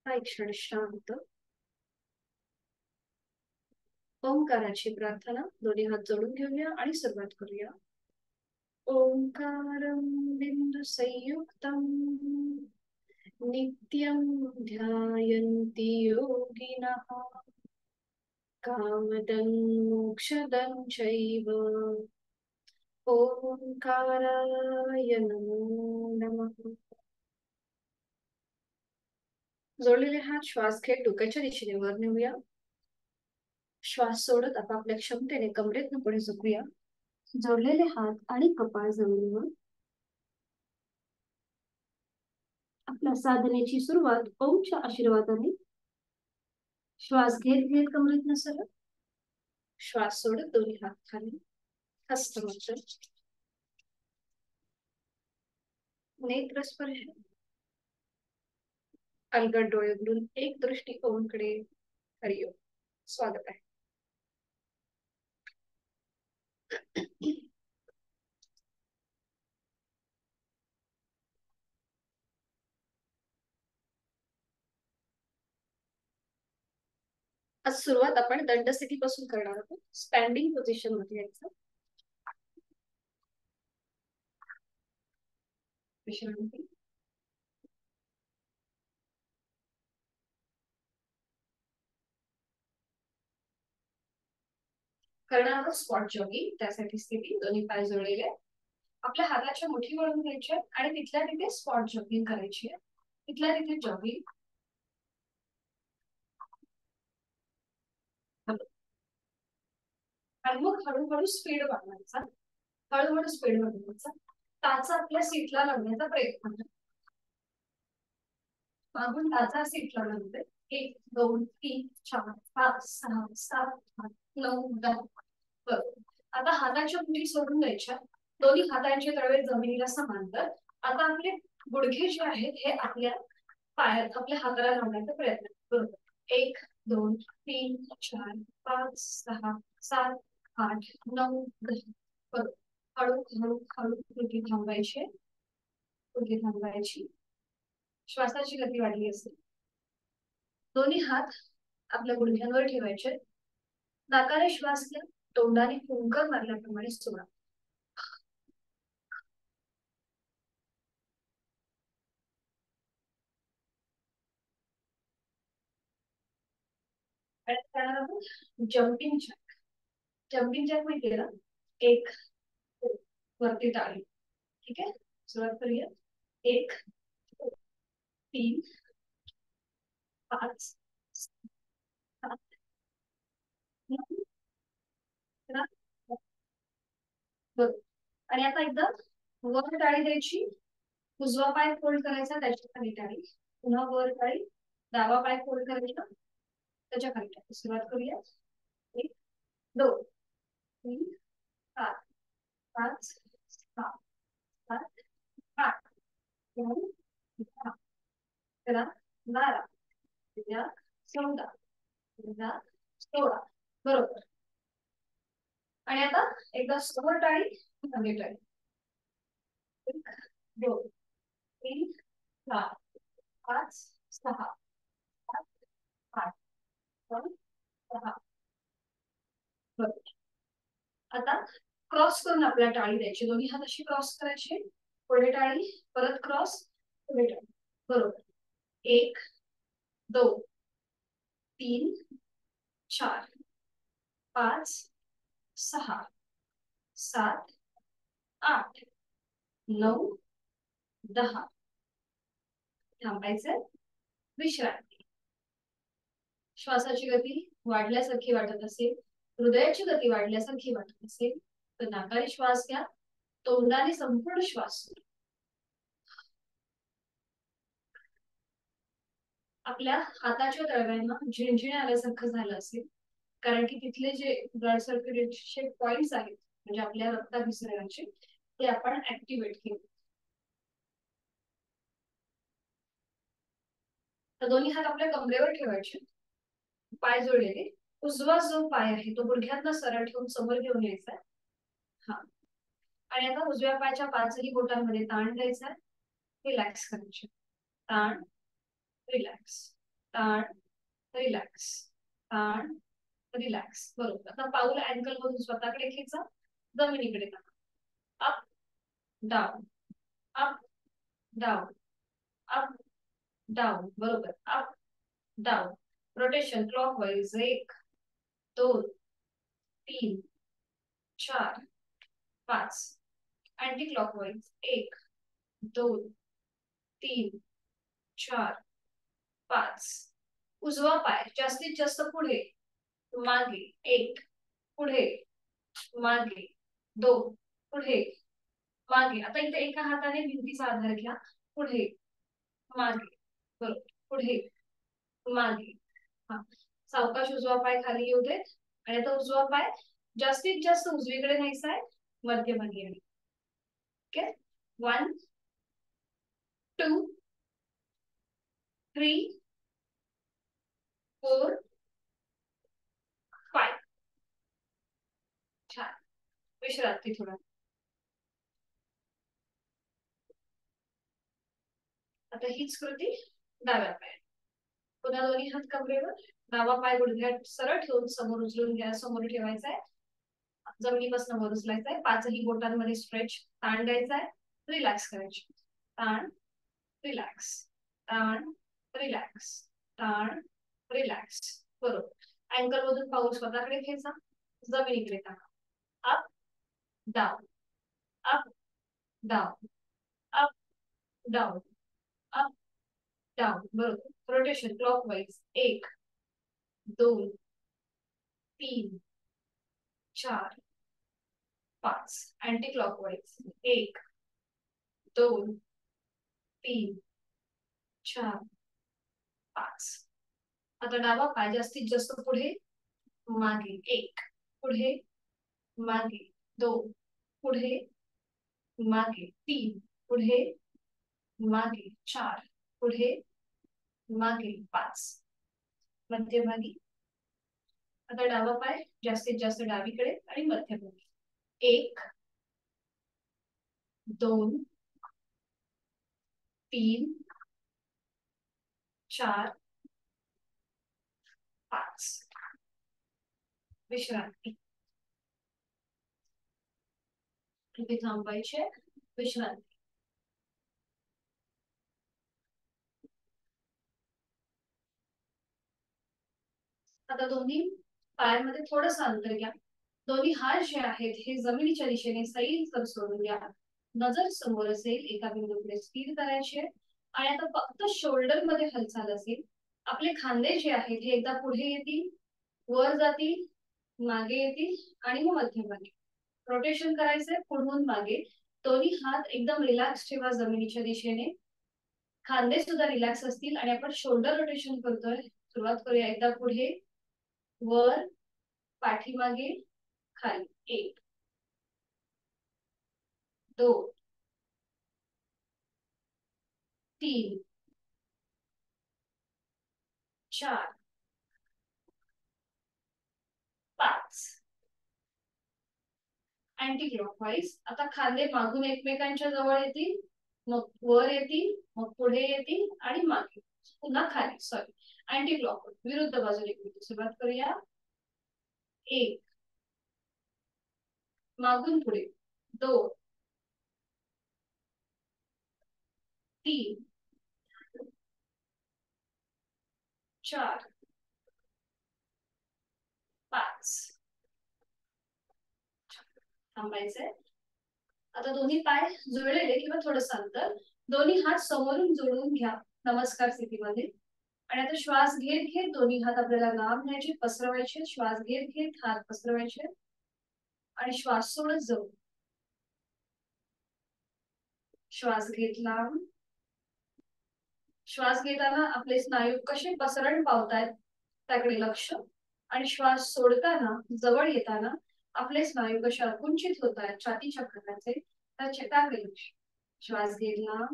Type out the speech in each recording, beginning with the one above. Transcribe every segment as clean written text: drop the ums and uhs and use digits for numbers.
एक क्षण शांत ओंकाराची प्रार्थना दोन्ही हात जोडून घेऊया आणि सुरुवात करूया. ओंकारं बिंदु संयुक्तं नित्यं ध्यायन्ति योगिनः कामदं मोक्षदं चैव ओंकाराय नमो नमः. जोडलेले हात श्वास घेत डोक्याच्या दिशेने वर नेऊया. श्वास सोडत आपापल्या क्षमतेने कमरेतनं पुढे झुकूया. जोडलेले हात आणि कपाळ जमिनीवर. आपल्या साधनेची सुरुवात ओमच्या आशीर्वादाने. श्वास घेत घेत कमरेतनं सरळ. श्वास सोडत दोन्ही हात खाली. हस्तमैथुन. नेत्र स्पर्श. अलगद डोळे उघडून एक दृष्टी ओमकडे. हरिओम. स्वागत आहे. आज सुरुवात आपण दंडस्थितीपासून करणार आहोत. स्टँडिंग पोझिशन मध्ये यायचं. विश्रांती. करणार आहोत स्पॉट जॉगिंग. त्यासाठी स्थिती दोन्ही पाय जोडलेले. आपल्या हाताच्या मुठी वळून घ्यायच्या आणि तिथल्या तिथे स्पॉट जॉगिंग करायची आहे. तिथल्या तिथे जॉगिंग. आणि मग हळूहळू स्पीड वाढवायचा. हळूहळू स्पीड वाढवायचा. टाचा आपल्या सीटला लागण्याचा प्रयत्न करा. मागून टाचा सीटला लागते. 1 2 3 4 5 6 7 8 9 10. बरोबर. आता हाताच्या मुठी सोडून द्यायच्या. दोन्ही हातांचे तळवे जमिनीला समांतर. आता आपले गुडघे जे आहेत हे आपल्या पायात आपल्या हाताला लावण्याचा प्रयत्न. बरोबर. 1 2 3 4 5 6 7 8 9 10. बरोबर. हळू हळू हळू गुडघे थांबवायचे. गुडघे थांबवायची. श्वासाची गती वाढली असेल. दोन्ही हात आपल्या गुडघ्यांवर ठेवायचे. नाकाने श्वास घ्या. तोंडाने फुंकर मारल्याप्रमाणे सोडा. Jumping jack. जम्पिंग जॅक माहिती आहे ना. 1 वरती टाळी. ठीक आहे. सुरुवात करूया. 1 3 5 7 9 10. आणि आता एकदा वर टाळी द्यायची. उजवा पाय फोल्ड करायचा. त्याच्या खाली टाळी. पुन्हा वर टाळी. डावा पाय फोल्ड करायचा. त्याच्या खाली टाळी. सुरुवात करूया. 1 2 3 4 5 6 7 8 9 10 11 12 13 14 15 16. बरोबर. आणि आता एकदा समोर टाळी. खाली टाळी. 1 2 3 4 5 6 7 8 9 10. बरोबर. आता क्रॉस करून आपल्या टाळी द्यायची. दोन्ही हात अशी क्रॉस करायचे. पुढे टाळी. परत क्रॉस. पुढे टाळी. बरोबर. 1 2 3 4 5 6 7 8 9 10. थांबायचं. विश्रांती. श्वासाची गती वाढल्यासारखी वाटत असेल. हृदयाची गती वाढल्यासारखी वाटत असेल तर नाकाने श्वास घ्या. तोंडाने संपूर्ण श्वास सोडा. आपल्या हाताच्या तळव्यांना झिणझिणे आल्यासारखं झालं असेल, कारण की तिथले जे ब्लड सर्क्युलेशनचे पॉइंट्स आहेत म्हणजे आपल्या रक्ताभिसरणाचे ते आपण ऍक्टिव्हेट केले. तर दोन्ही हात आपल्या कमरेवर ठेवायचे, पाय जोडलेले. उजवा जो पाय आहे तो गुडघ्यातनं सरळ ठेवून समोर घेऊन यायचा. हा, आणि आता उजव्या पायाच्या पाचही बोटांमध्ये ताण द्यायचा, रिलॅक्स करायचे. ताण, रिलॅक्स, ताण, रिलॅक्स, ताण, रिलॅक्स. बरोबर. आता पाऊल अँकल मधून स्वतःकडे खेचा, जमिनीकडे टाका. Up down, up down, up down. बरोबर. Up down. Rotation clockwise 1 2 3 4 5. Anticlockwise 1 2 3 4 5. उजवा पाय जास्तीत जास्त पुढे मागे 1, पुढे मागे 2, पुढे मागे. आता इथे एका हाताने भिंतीचा आधार घ्या, पुढे मागे. बरोबर. पुढे मागे. हा, सावकाश उजवा पाय खाली येऊ देत, आणि आता उजवा पाय जास्तीत जास्त उजवीकडे न्यायचा आहे, मध्यभागी आहे. ओके. 1 2 3 4 5. छान. विश्रांती थोडा. आता हीच कृती डाव्या पाय. पुन्हा दोन्ही हात कमरेवर, डावा पाय गुडघ्यात सरळ ठेवून समोर उचलून घ्या, समोर ठेवायचा आहे. जमिनीपासून वर उचलायचा आहे. पाचही बोटांमध्ये स्ट्रेच, ताण द्यायचा आहे, रिलॅक्स करायचे. ताण, रिलॅक्स, ताण, रिलॅक्स, ताण, रिलॅक्स. बरोबर. अँकल मधून पाऊल स्वतःकडे घ्यायचा, जमिनीकडे टाका. Up down, up down, up down, up down. बरोबर. Rotation clockwise 1 2 3 4 5. Anticlockwise 1 2 3 4 5. आता डावा पाय जास्तीत जास्त पुढे मागे 1, पुढे मागे 2, पुढे मागे 3, पुढे मागे 4, पुढे मागे 5, मध्यभागी. आता डावा पाय जास्तीत जास्त डावीकडे आणि मध्यभागी. 1 2 3 4 5. विश्रांती. इथे थांबायचे, विश्रांती. आता दोन्ही पायांमध्ये थोडंसं अंतर घ्या. दोन्ही हात जे आहेत हे जमिनीच्या दिशेने सैल सोडून घ्या. नजर समोर असेल, एका बिंदूकडे स्थिर करायचे. आणि आता फक्त शोल्डर मध्ये हालचाल असेल. आपले खांदे जे आहेत हे एकदा पुढे येतील, वर जातील, मागे येतील आणि मग मध्यभागी. रोटेशन करायचंय पुढून मागे. दोन्ही हात एकदम रिलॅक्स ठेवा जमिनीच्या दिशेने. खांदे सुद्धा रिलॅक्स असतील आणि आपण शोल्डर रोटेशन करतोय. सुरुवात करूया. एकदा पुढे, वर, पाठीमागे, खाली. 1 2 3 4 5. Anti clockwise. आता खांदे मागून एकमेकांच्या जवळ येतील, मग वर येतील, मग पुढे येतील आणि मागे, पुन्हा खाली. सॉरी, अँटी क्लॉकवाईज विरुद्ध बाजूने कृती. सुरुवात करूया. 1 मागून पुढे, 2 3 4 5. थांबायचंय. आता दोन्ही पाय जुळलेले किंवा थोडंसं अंतर, दोन्ही हात समोरून जोडून घ्या नमस्कार स्थितीमध्ये. आणि आता श्वास घेत घेत दोन्ही हात आपल्याला लांब न्यायचे, पसरवायचे. श्वास घेत घेत हात पसरवायचे आणि श्वास सोडत जाऊ. श्वास घेतला, श्वास घेताना आपले स्नायू कसे पसरण पावतायत त्याकडे लक्ष, आणि श्वास सोडताना जवळ येताना आपले स्नायू कसे आकुंचित होत आहेत छातीच्या भागाचे त्याकडे लक्ष. श्वास घेतला,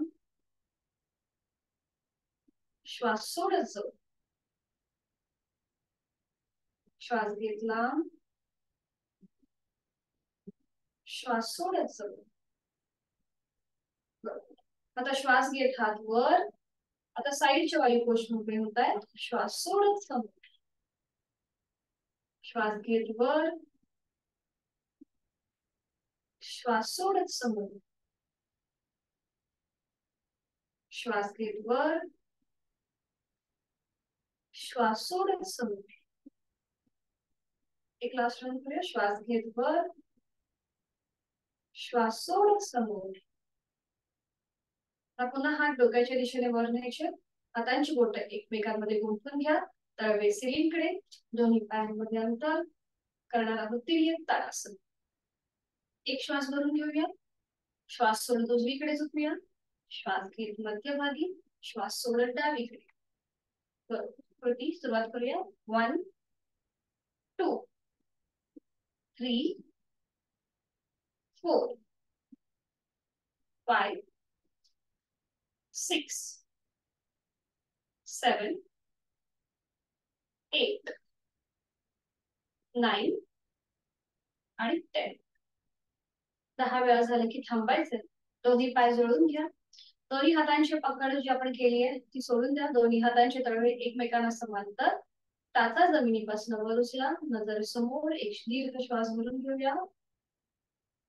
श्वास सोडत जाऊ, श्वास घेतला, श्वास सोडत जाऊ. आता श्वास घेत हात वर, आता साईडचे वायुकोश मोकळे होत आहेत. श्वास सोडत समोर, श्वास घेत वर, श्वास सोडत समोर, श्वास घेत वर, श्वास सोडत समोर. एक लास्ट राउंड करूया. श्वास घेत वर, श्वास सोडत समोर. पुन्हा हात डोक्याच्या दिशेने वर न्यायचे, हातांची बोट एकमेकांमध्ये गुंफून घ्या, तळवे सिरींकडे, दोन्ही पायांमध्ये अंतर करणार आहोत तिर्यक ताडासन. एक श्वास भरून घेऊया, श्वास सोडत उजवीकडे झुकूया, श्वास घेत मध्यभागी, श्वास सोडत डावीकडे. कृती सुरुवात करूया. 1 2 3 4 5 6 7 8 9 आणि 10. 10 वेळा झाले की थांबायचे. दोन्ही पाय जोडून घ्या, दोन्ही हातांची पकड जी आपण केली आहे ती सोडून द्या. दोन्ही हातांचे तळवे एकमेकांना समांतर, टाचा जमिनीपासून वर उचला, नजर समोर. एक दीर्घ श्वास भरून घेऊया,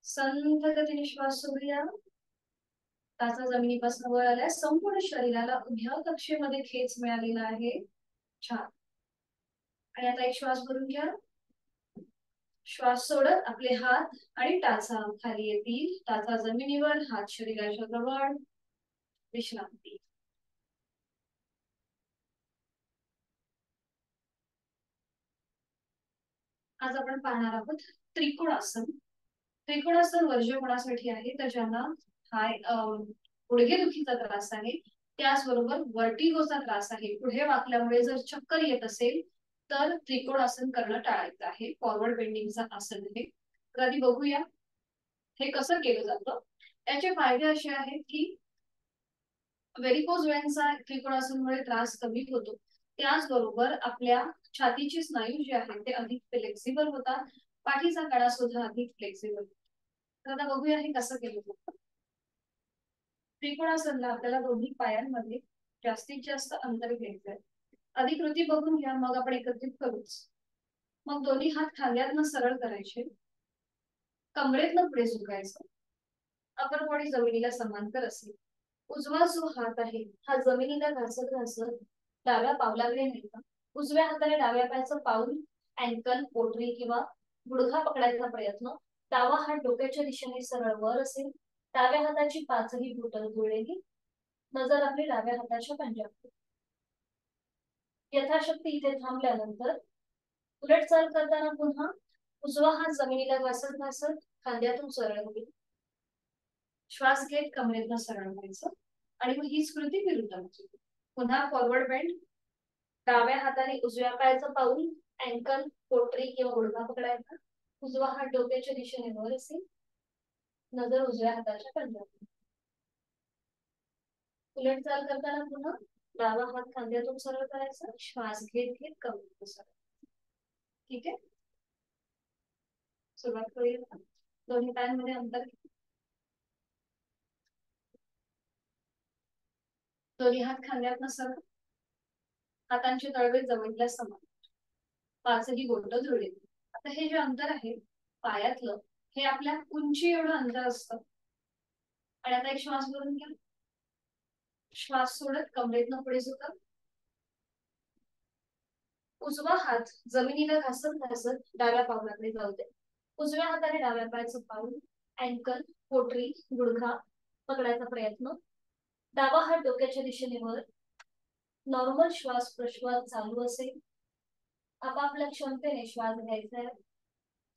संथ गतीने श्वास सोडूया. टाचा जमिनीपासून वर आल्या, संपूर्ण शरीराला उभ्या कक्षेमध्ये खेच मिळालेला आहे. छान. आणि आता एक श्वास भरून घ्या, श्वास सोडत आपले हात आणि टाचा खाली येतील, टाचा जमिनीवर, हात शरीराच्या जवळ. विश्रांती. आज आपण पाहणार आहोत त्रिकोणासन. त्रिकोणासन वर्ज्य कोणासाठी आहे, तर ज्यांना हाय गुडघेदुखीचा त्रास आहे, त्याचबरोबर वर्टिगोचा त्रास आहे, पुढे वाकल्यामुळे जर चक्कर येत असेल तर त्रिकोणासन करणं टाळायचं आहे. फॉरवर्ड बेंडिंगचं आसन आहे. तर आधी बघूया हे कसं केलं जातं. याचे फायदे असे आहेत की व्हेरिकोज वेन्सचा त्रिकोणासनमुळे त्रास कमी होतो, त्याचबरोबर आपल्या छातीचे स्नायू जे आहेत ते अधिक फ्लेक्सिबल होतात, पाठीचा कणा सुद्धा अधिक फ्लेक्सिबल. तर आता बघूया हे कसं केलं जातं. त्रिकोणासनला आपल्याला दोन्ही पायांमध्ये जास्तीत जास्त अंतर घ्यायचंय. आधी कृती बघून घ्या, मग आपण एकत्रित करूच. मग दोन्ही हात खांद्यातनं सरळ करायचे, कमरेतनं पुढे झुकायचं, अपर बॉडी जमिनीला समांतर असेल. उजवा जो हात आहे हा जमिनीला घासत घासत डाव्या पावलाकडे न्यायचा. उजव्या हाताने डाव्या पायाचं पाऊल, अँकल, पोटरी किंवा गुडघा पकडायचा प्रयत्न. डावा हात डोक्याच्या दिशेने सरळ वर असेल, डाव्या हाताची पाचही बोट जुळलेली, नजर आपली डाव्या हाताच्या पंजावर. यथाशक्ती इथे थांबल्यानंतर उलट चाल करताना पुन्हा उजवा हात जमिनीला घासत घासत खांद्यातून सरळ होईल. श्वास घेत कमरेतनं सरळ व्हायचं आणि मग हीच कृती विरुद्ध. पुन्हा फॉरवर्ड बेंड, डाव्या हाताने उजव्या पायाचं पाऊल, अँकल, पोटरी किंवा गुडघा पकडायचा. उजवा हात डोक्याच्या दिशेने वर असेल, नजर उजव्या हाताच्या पंजावर. उलट चाल करताना पुन्हा डावा हात खांद्यातून सरळ करायचा, श्वास घेत घेत कमरेतून सरळ. ठीक आहे, सुरुवात करूया. दोन्ही पायांमध्ये अंतर, दोन्ही हात खांद्यातनं सरळ, हातांचे तळवे जमिनीला समान, पाचही बोट जुळले. आता हे जे अंतर आहे पायातलं, हे आपल्या उंची एवढं अंतर असतं. आणि आता एक श्वास भरून घ्या, श्वास सोडत कमरेतनं पुढे झुका. उजवा हात जमिनीला घासत घासत डाव्या पावलाकडे जाऊ दे. उजव्या हाताने डाव्या पायाचं पाऊल, अँकल, पोटरी, गुडघा पकडायचा प्रयत्न. डावा हात डोक्याच्या दिशेने वर. नॉर्मल श्वास प्रश्वास चालू असेल. आपापल्या क्षमतेने श्वास घ्यायचा आहे,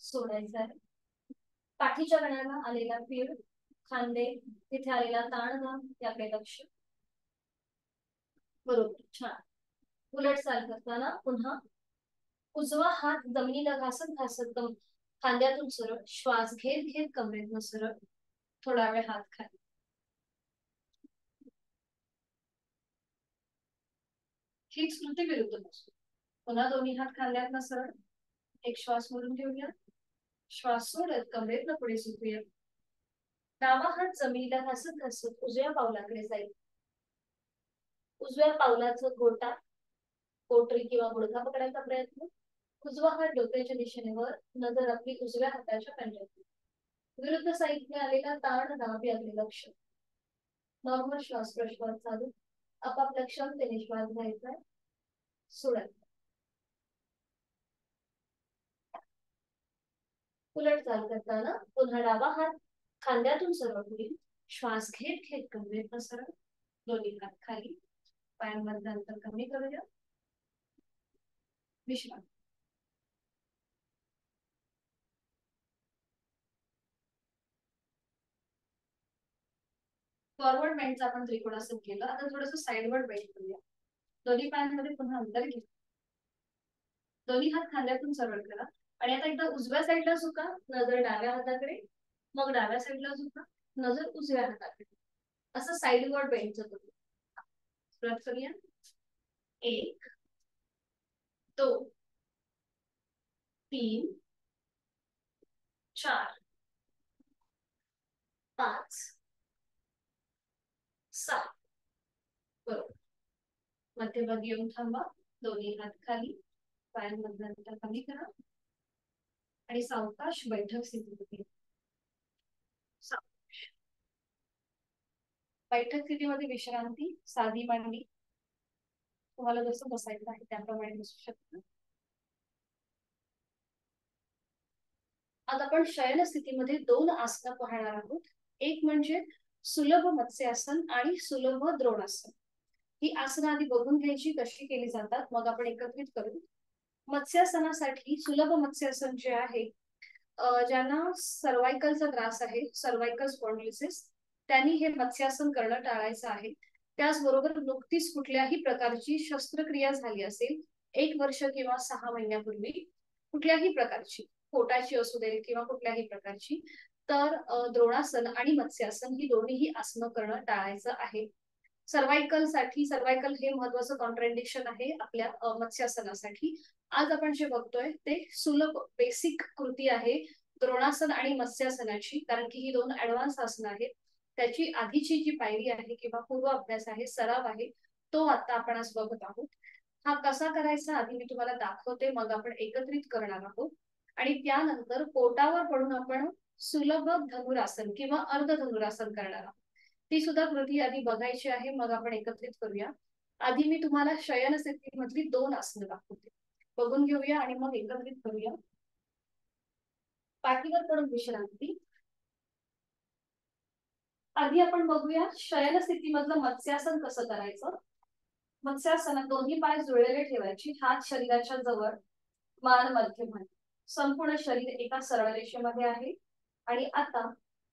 सोडायचा आहे. पाठीच्या कण्याला आलेला पीळ खांदे, तिथे आलेला ताण दाब याकडे लक्ष. बरोबर, छान. उलट चाल करताना पुन्हा उजवा हात जमिनीला घासत घासत खांद्यातून सरळ, श्वास घेत घेत कमरेतून सरळ, थोडा वेळ हात खाली. ही स्मृती विरुद्ध बसू. पुन्हा दोन्ही हात खांद्यातनं सरळ, एक श्वास मोडून घेऊया, श्वास सोडत कमरेतनं पुढे झुकूया. डावा हात जमिनीला घासत घासत उजव्या पावलाकडे जाईल. उजव्या पावलाचं गोटा, पोटरी किंवा गुडघा पकडायचा प्रयत्न. उजवा हात डोक्याच्या दिशेने वर, नजर आपली उजव्या हाताच्या पंजात. विरुद्ध साईडने आलेला ताण दाब याकडे लक्ष. नॉर्मल श्वास प्रश्वास चालू, आपापल्या क्षमतेने श्वास घ्यायचा, सोडायचा. उलट चाल करताना पुन्हा डावा हात खांद्यातून सरळ होईल, श्वास घेत घेत कमरेतनं सरळ, दोन्ही हात खाली, पायांमधलं अंतर कमी करूया, विश्राम. फॉरवर्ड बेंडचं आपण त्रिकोणासन केलं. आता थोडस साइडवर्ड बेंड करूया. दोन्ही पायांमध्ये पुन्हा अंतर घ्या, दोन्ही हात खांद्यातून सरळ करा आणि आता एकदा उजव्या साईडला झुका, नजर डाव्या हाताकडे, मग डाव्या साईडला झुका, नजर उजव्या हाताकडे. असं साइडवर्ड बेंडचं करूया. सुरुवात करूया. 1 2 3 4 5 6. बरोबर. मध्यभागी येऊन थांबा, दोन्ही हात खाली, पायांमधलं अंतर कमी करा आणि सावकाश बैठक स्थितीमध्ये. बैठक स्थितीमध्ये विश्रांती, साधी मांडी, तुम्हाला जसं बसायचं आहे त्याप्रमाणे बसू शकता. आता आपण शयन स्थितीमध्ये 2 आसनं पाहणार आहोत. एक म्हणजे सुलभ मत्स्यासन आणि सुलभ द्रोणासन. ही आसनं आधी बघून घ्यायची कशी केली जातात, मग आपण एकत्रित करू. मत्स्यासनासाठी सुलभ मत्स्यासन जे आहे, ज्यांना सर्वायकलचा त्रास आहे, सर्वायकल स्पॉन्डिलोसिस, त्यांनी हे मत्स्यासन करणं टाळायचं आहे. त्याचबरोबर नुकतीच कुठल्याही प्रकारची शस्त्रक्रिया झाली असेल, 1 वर्ष किंवा 6 महिन्यापूर्वी, कुठल्याही प्रकारची, पोटाची असू दे किंवा कुठल्याही प्रकारची, तर द्रोणासन आणि मत्स्यासन ही दोन्हीही आसनं करणं टाळायचं आहे. सर्वायकल हे महत्वाचं कॉन्ट्राइंडिक्शन आहे आपल्या मत्स्यासनासाठी. आज आपण जे बघतोय ते सुलभ बेसिक कृती आहे द्रोणासन आणि मत्स्यासनाची, कारण की ही 2 ऍडव्हान्स आसनं आहेत. त्याची आधीची जी पायरी आहे किंवा पूर्व अभ्यास आहे, सराव आहे, तो आता आपण आज बघत आहोत. हा कसा करायचा आधी मी तुम्हाला दाखवते, मग आपण एकत्रित करणार आहोत. आणि त्यानंतर पोटावर पडून आपण सुलभ धनुरासन किंवा अर्ध धनुरासन करणार आहोत. ती सुद्धा कृती आधी बघायची आहे, मग आपण एकत्रित करूया. आधी मी तुम्हाला शयन स्थितीमधली 2 आसनं दाखवते, बघून घेऊया आणि मग एकत्रित करूया. पाठीवर पडून विश्रांती. आधी आपण बघूया शयन स्थितीमधलं मत्स्यासन कसं करायचं. मत्स्यासनात दोन्ही पाय जुळलेले ठेवायचे, हात शरीराच्या जवळ, मान मध्यभागी, संपूर्ण शरीर एका सरळ रेषेमध्ये आहे. आणि आता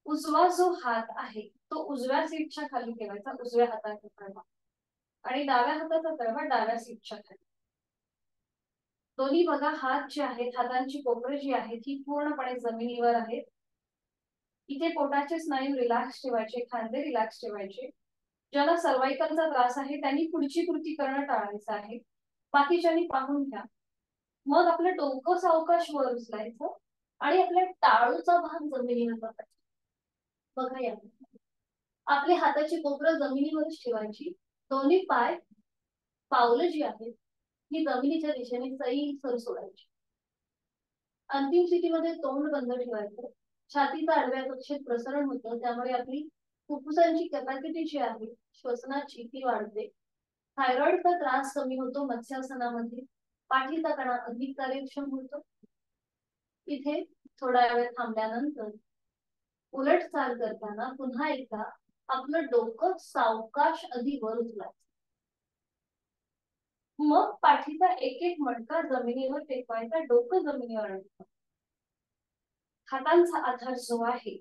उजवा जो हात आहे तो उजव्या सीटच्या खाली ठेवायचा, उजव्या हाताचा तळवा, आणि डाव्या हाताचा तळवा डाव्या सीटच्या खाली. दोन्ही बघा हात जे आहेत, हातांची कोपरे जी आहेत ती पूर्णपणे जमिनीवर आहेत. इथे पोटाचे स्नायू रिलॅक्स ठेवायचे, खांदे रिलॅक्स ठेवायचे. ज्याला सर्वायकलचा त्रास आहे त्यांनी पुढची कृती करणं टाळायचं आहे, बाकीच्यांनी पाहून घ्या. मग आपलं डोकं सावकाश वर उचलायचं आणि आपल्या टाळूचा भाग जमिनीवर बघायचा. बघा या, आपल्या हाताची कोपरं जमिनीवरच ठेवायची, दोन्ही पाय, पावलं जी आहेत ही जमिनीच्या दिशेने सैल सोडायची. अंतिम स्थितीमध्ये तोंड बंद ठेवायचं, छातीचा आडव्या कक्षेत प्रसरण होतं, त्यामुळे आपली फुफ्फुसांची कॅपॅसिटी जी आहे श्वसनाची ती वाढते. थायरॉइडचा त्रास कमी होतो मत्स्यासनामध्ये, पाठीचा कणा अधिक कार्यक्षम होतो. इथे थोडा वेळ थांबल्यानंतर उलट चाल करताना पुन्हा एकदा आपलं डोकं सावकाश आधी वर उचलायचं, मग पाठीचा एक एक मणका जमिनीवर टेकवायचा, डोकं जमिनीवर आणतं. हातांचा आधार जो आहे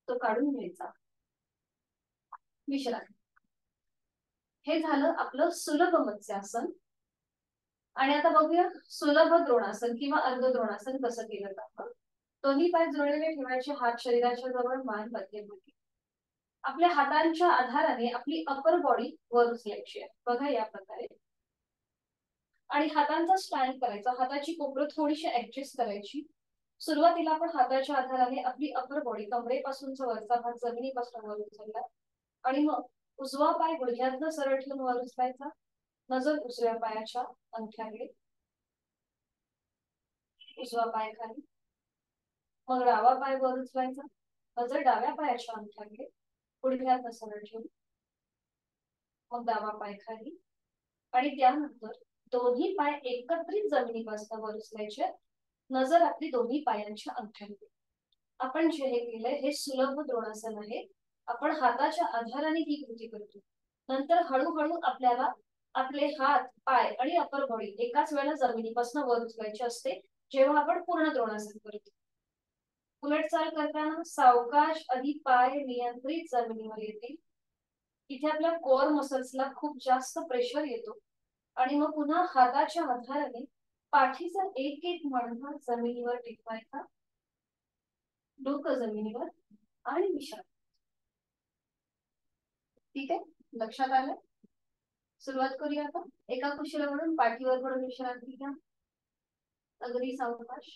तो काढून घ्यायचा, विश्रांती. हे झालं आपलं सुलभ मत्स्यासन. आणि आता बघूया सुलभ द्रोणासन किंवा अर्ध द्रोणासन कसं केलं जातं. दोन्ही पाय जुळलेले ठेवायचे, हात शरीराच्या जवळ, मान मध्यभागी. आपल्या हातांच्या आधाराने आपली अपर बॉडी वर उचलायची आहे बघा या प्रकारे. आणि हातांचा स्टँड करायचा, हाताची कोपरं थोडीशी ऍडजस्ट करायची. सुरुवातीला आपण हाताच्या आधाराने आपली अपर बॉडी कमरेपासूनचा वरचा भाग जमिनीपासून वर उचलला आणि मग उजवा पाय गुडघ्यातनं सरळ ठेवून वर उचलायचा, नजर उजव्या पायाच्या अंगठ्याकडे, उजवा पाय खाली. मग डावा पाय वर उचलायचा, नजर डाव्या पायाच्या अंगठ्याकडे, गुडघ्यातनं सरळ ठेवून मग डावा पाय खाली. आणि त्यानंतर दोन्ही पाय एकत्रित जमिनीपासून वर उचलायचे, नजर आपली दोन्ही पायांच्या अंगठ्याकडे. आपण जे हे केलंय हे सुलभ द्रोणासन आहे. आपण हाताच्या आधाराने ही कृती करतो. नंतर हळूहळू आपल्याला आपले हात, पाय आणि अपर बॉडी एकाच वेळेला जमिनीपासून वर उचलायचे असते जेव्हा आपण पूर्ण द्रोणासन करतो. उलटचाल करताना सावकाश आधी पाय नियंत्रित जमिनीवर येतील. इथे आपल्या कोर मसल्सला खूप जास्त प्रेशर येतो आणि मग पुन्हा हाताच्या आधाराने पाठीचा एक एक मणका जमिनीवर टेकवायचा, डोकं जमिनीवर आणि विश्रांती. ठीक आहे, लक्षात आलं. सुरुवात करूया आता. एका कुशलावरून पाठीवर पडून विश्रांती घ्या, अगदी सावकाश.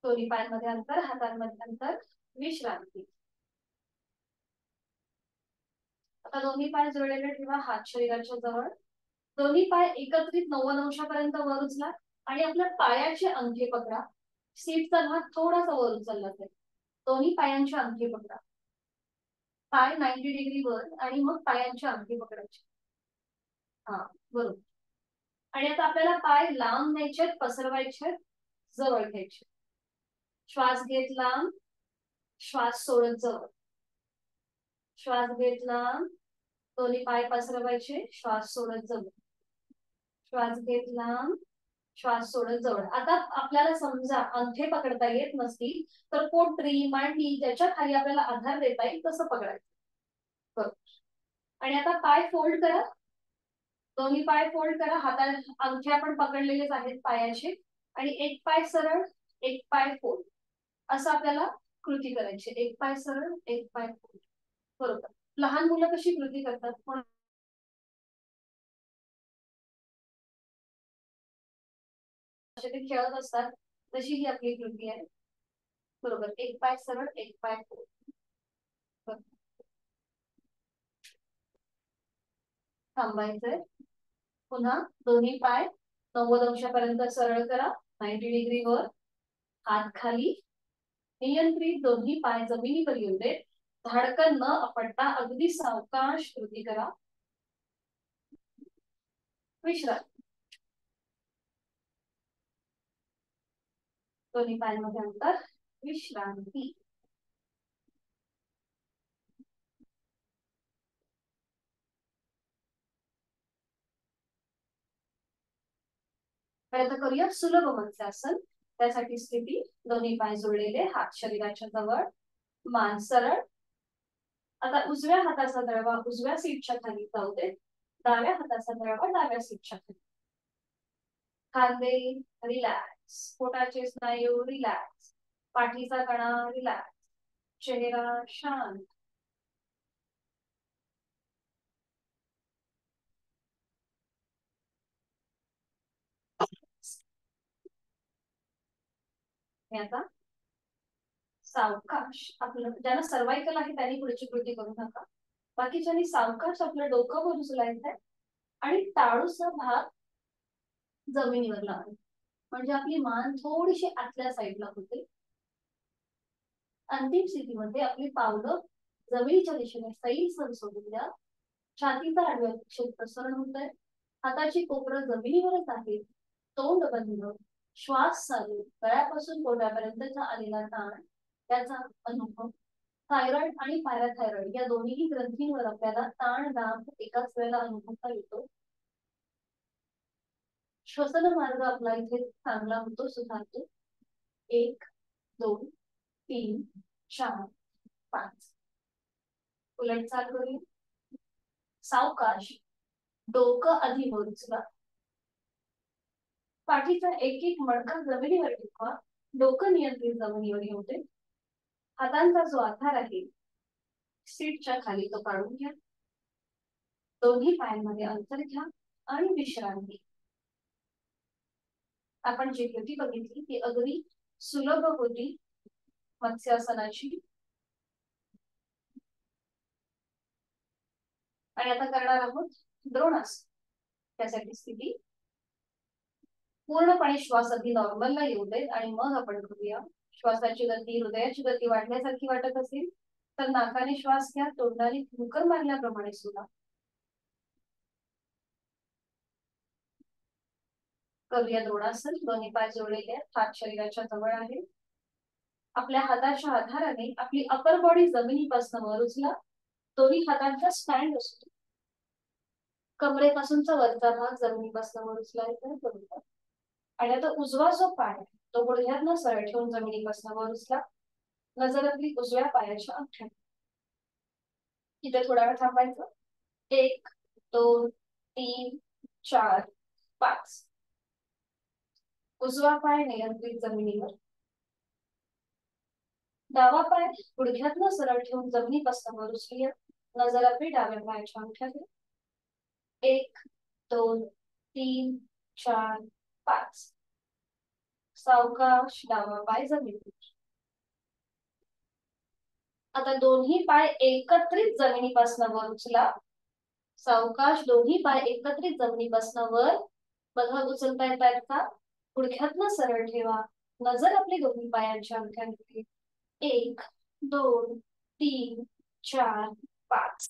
दोन्ही पायांमध्ये अंतर, हातांमध्ये अंतर, विश्रांती. आता दोन्ही पाय जुळलेले ठेवा, हात शरीराच्या जवळ. दोन्ही पाय एकत्रित 90 अंशापर्यंत वर उचला आणि आपल्या पायाचे अंगठे पकडा. सीटचा भाग थोडासा वर उचलला जाईल. दोन्ही पायांचे अंगठे पकडा, पाय 90 डिग्री वर आणि मग पायांचे अंगठे पकडायचे. हा बरोबर. आणि आता आपल्याला पाय लांब न्यायचे, पसरवायचे, जवळ घ्यायचे. श्वास घेत लांब, श्वास सोडत जवळ. श्वास घेत लांब, दोन्ही पाय पसरवायचे, श्वास सोडत जवळ. श्वास घेत लांब, श्वास सोडत जवळ. आता आपल्याला समजा अंगठे पकडता येत नसतील तर पोटरी, मांडी ज्याच्या खाली आपल्याला आधार देता येईल तसं पकडायचं. बरोबर. आणि आता पाय फोल्ड करा, दोन्ही पाय फोल्ड करा. हाता अंगठे आपण पकडलेलेच आहेत पायाचे आणि एक पाय सरळ, एक पाय फोल्ड, असं आपल्याला कृती करायची. एक पाय सरळ, एक पाय फोल्ड. बरोबर. लहान मुलं कशी कृती करतात, पण ते खेळत असतात तशी ही आपली कृती आहे. बरोबर. एक पाय सरळ, एक पाय फोल्ड. थांबायचंय. पुन्हा दोन्ही पाय 90 अंशापर्यंत सरळ करा, 90 डिग्री वर, हात खाली, नियंत्रित दोन्ही पाय जमिनीवर येऊ दे. धाडकन न आपटता अगदी सावकाश कृती करा. विश्रांती. दोन्ही पायांमध्ये अंतर, विश्रांती. आता करूया सुलभ मत्स्यासन. त्यासाठी स्थिती, दोन्ही पाय जोडलेले, हात शरीराच्या जवळ, मान सरळ. आता उजव्या हाताचा दळवा उजव्या सीटच्या खाली जाऊ दे, डाव्या हाताचा दळवा डाव्या सीटच्या खाली. खांदे रिलॅक्स, पोटाचे स्नायू रिलॅक्स, पाठीचा कणा रिलॅक्स, चेहरा शांत. आता सावकाश आपलं, ज्यांना सर्वायकल आहे त्यांनी पुढची कृती करू नका. बाकीच्यांनी सावकाश आपलं डोकं वर उचलायचंय आणि टाळूचा भाग जमिनीवर लावायचा, म्हणजे आपली मान थोडीशी आतल्या साईडला होते. अंतिम स्थितीमध्ये आपली पावलं जमिनीच्या दिशेने सैल सोडून द्या. छातीचा आडव्या दिशेत प्रसरण होत आहे, हाताची कोपरं जमिनीवरच आहे, तोंड बंद, श्वास चालू, गळ्यापासून पोटापर्यंतचा आलेला ताण त्याचा अनुभव. थायरॉइड आणि पॅराथायरॉइड या दोन्ही ग्रंथींवर आपल्याला ताण दाब एकाच वेळेला अनुभवता येतो. श्वसन मार्ग आपला इथे चांगला होतो, सुधारतो. 1 2 3 4 5. उलट चाल करूया. सावकाश. डोकं आधी वर उचला. पाठीचा एक एक मणका जमिनीवर टेकवा. डोकं नियंत्रित जमिनीवर येऊ दे. हातांचा जो आधार आहे सीटच्या खाली तो काढून घ्या. दोन्ही पायांमध्ये अंतर घ्या आणि विश्रांती. आपण जी कृती बघितली ती अगदी सुलभ होती मत्स्यासनाची. आणि आता करणार आहोत द्रोणासन. त्यासाठी स्थिती पूर्णपणे श्वास अगदी नॉर्मलला येऊ देत आणि मग आपण करूया. श्वासाची गती, हृदयाची गती वाढल्यासारखी वाटत असेल तर नाकाने श्वास घ्या. तोंडाने फुंकर मारल्याप्रमाणे सुद्धा करूया द्रोणासन. दोन्ही पाय जोडलेले आहेत, हात शरीराच्या जवळ आहे. आपल्या हाताच्या आधाराने आपली अपर बॉडी जमिनीपासून वर उचला. दोन्ही हातांचा स्टँड असतो. कमरेपासूनचा वरचा भाग जमिनीपासून वर उचलायचा बरोबर. आणि आता उजवा जो पाय तो गुडघ्यातनं सरळ ठेवून जमिनीपासून वर उचला. नजर आपली उजव्या पायाच्या अंगठ्यात. इथे थोडा वेळ थांबायचं. 1 2 3 4 5. उजवा पाय नियंत्रित जमिनीवर. डावा पाय गुडघ्यातनं सरळ ठेवून जमिनीपासून वर उचलूया. नजर आपली डाव्या पायाच्या अंगठ्यात. 1 2 3 4 5. सावकाश डावा पाय जमिनीवर. आता दोन्ही पाय एकत्रित जमिनीपासून वर उचला. सावकाश दोन्ही पाय एकत्रित जमिनीपासून वर. बघा उचलता येतात का? गुडघ्यातनं सरळ ठेवा. नजर आपली दोन्ही पायांच्या अंगठ्यांकडे. 1 2 3 4 5.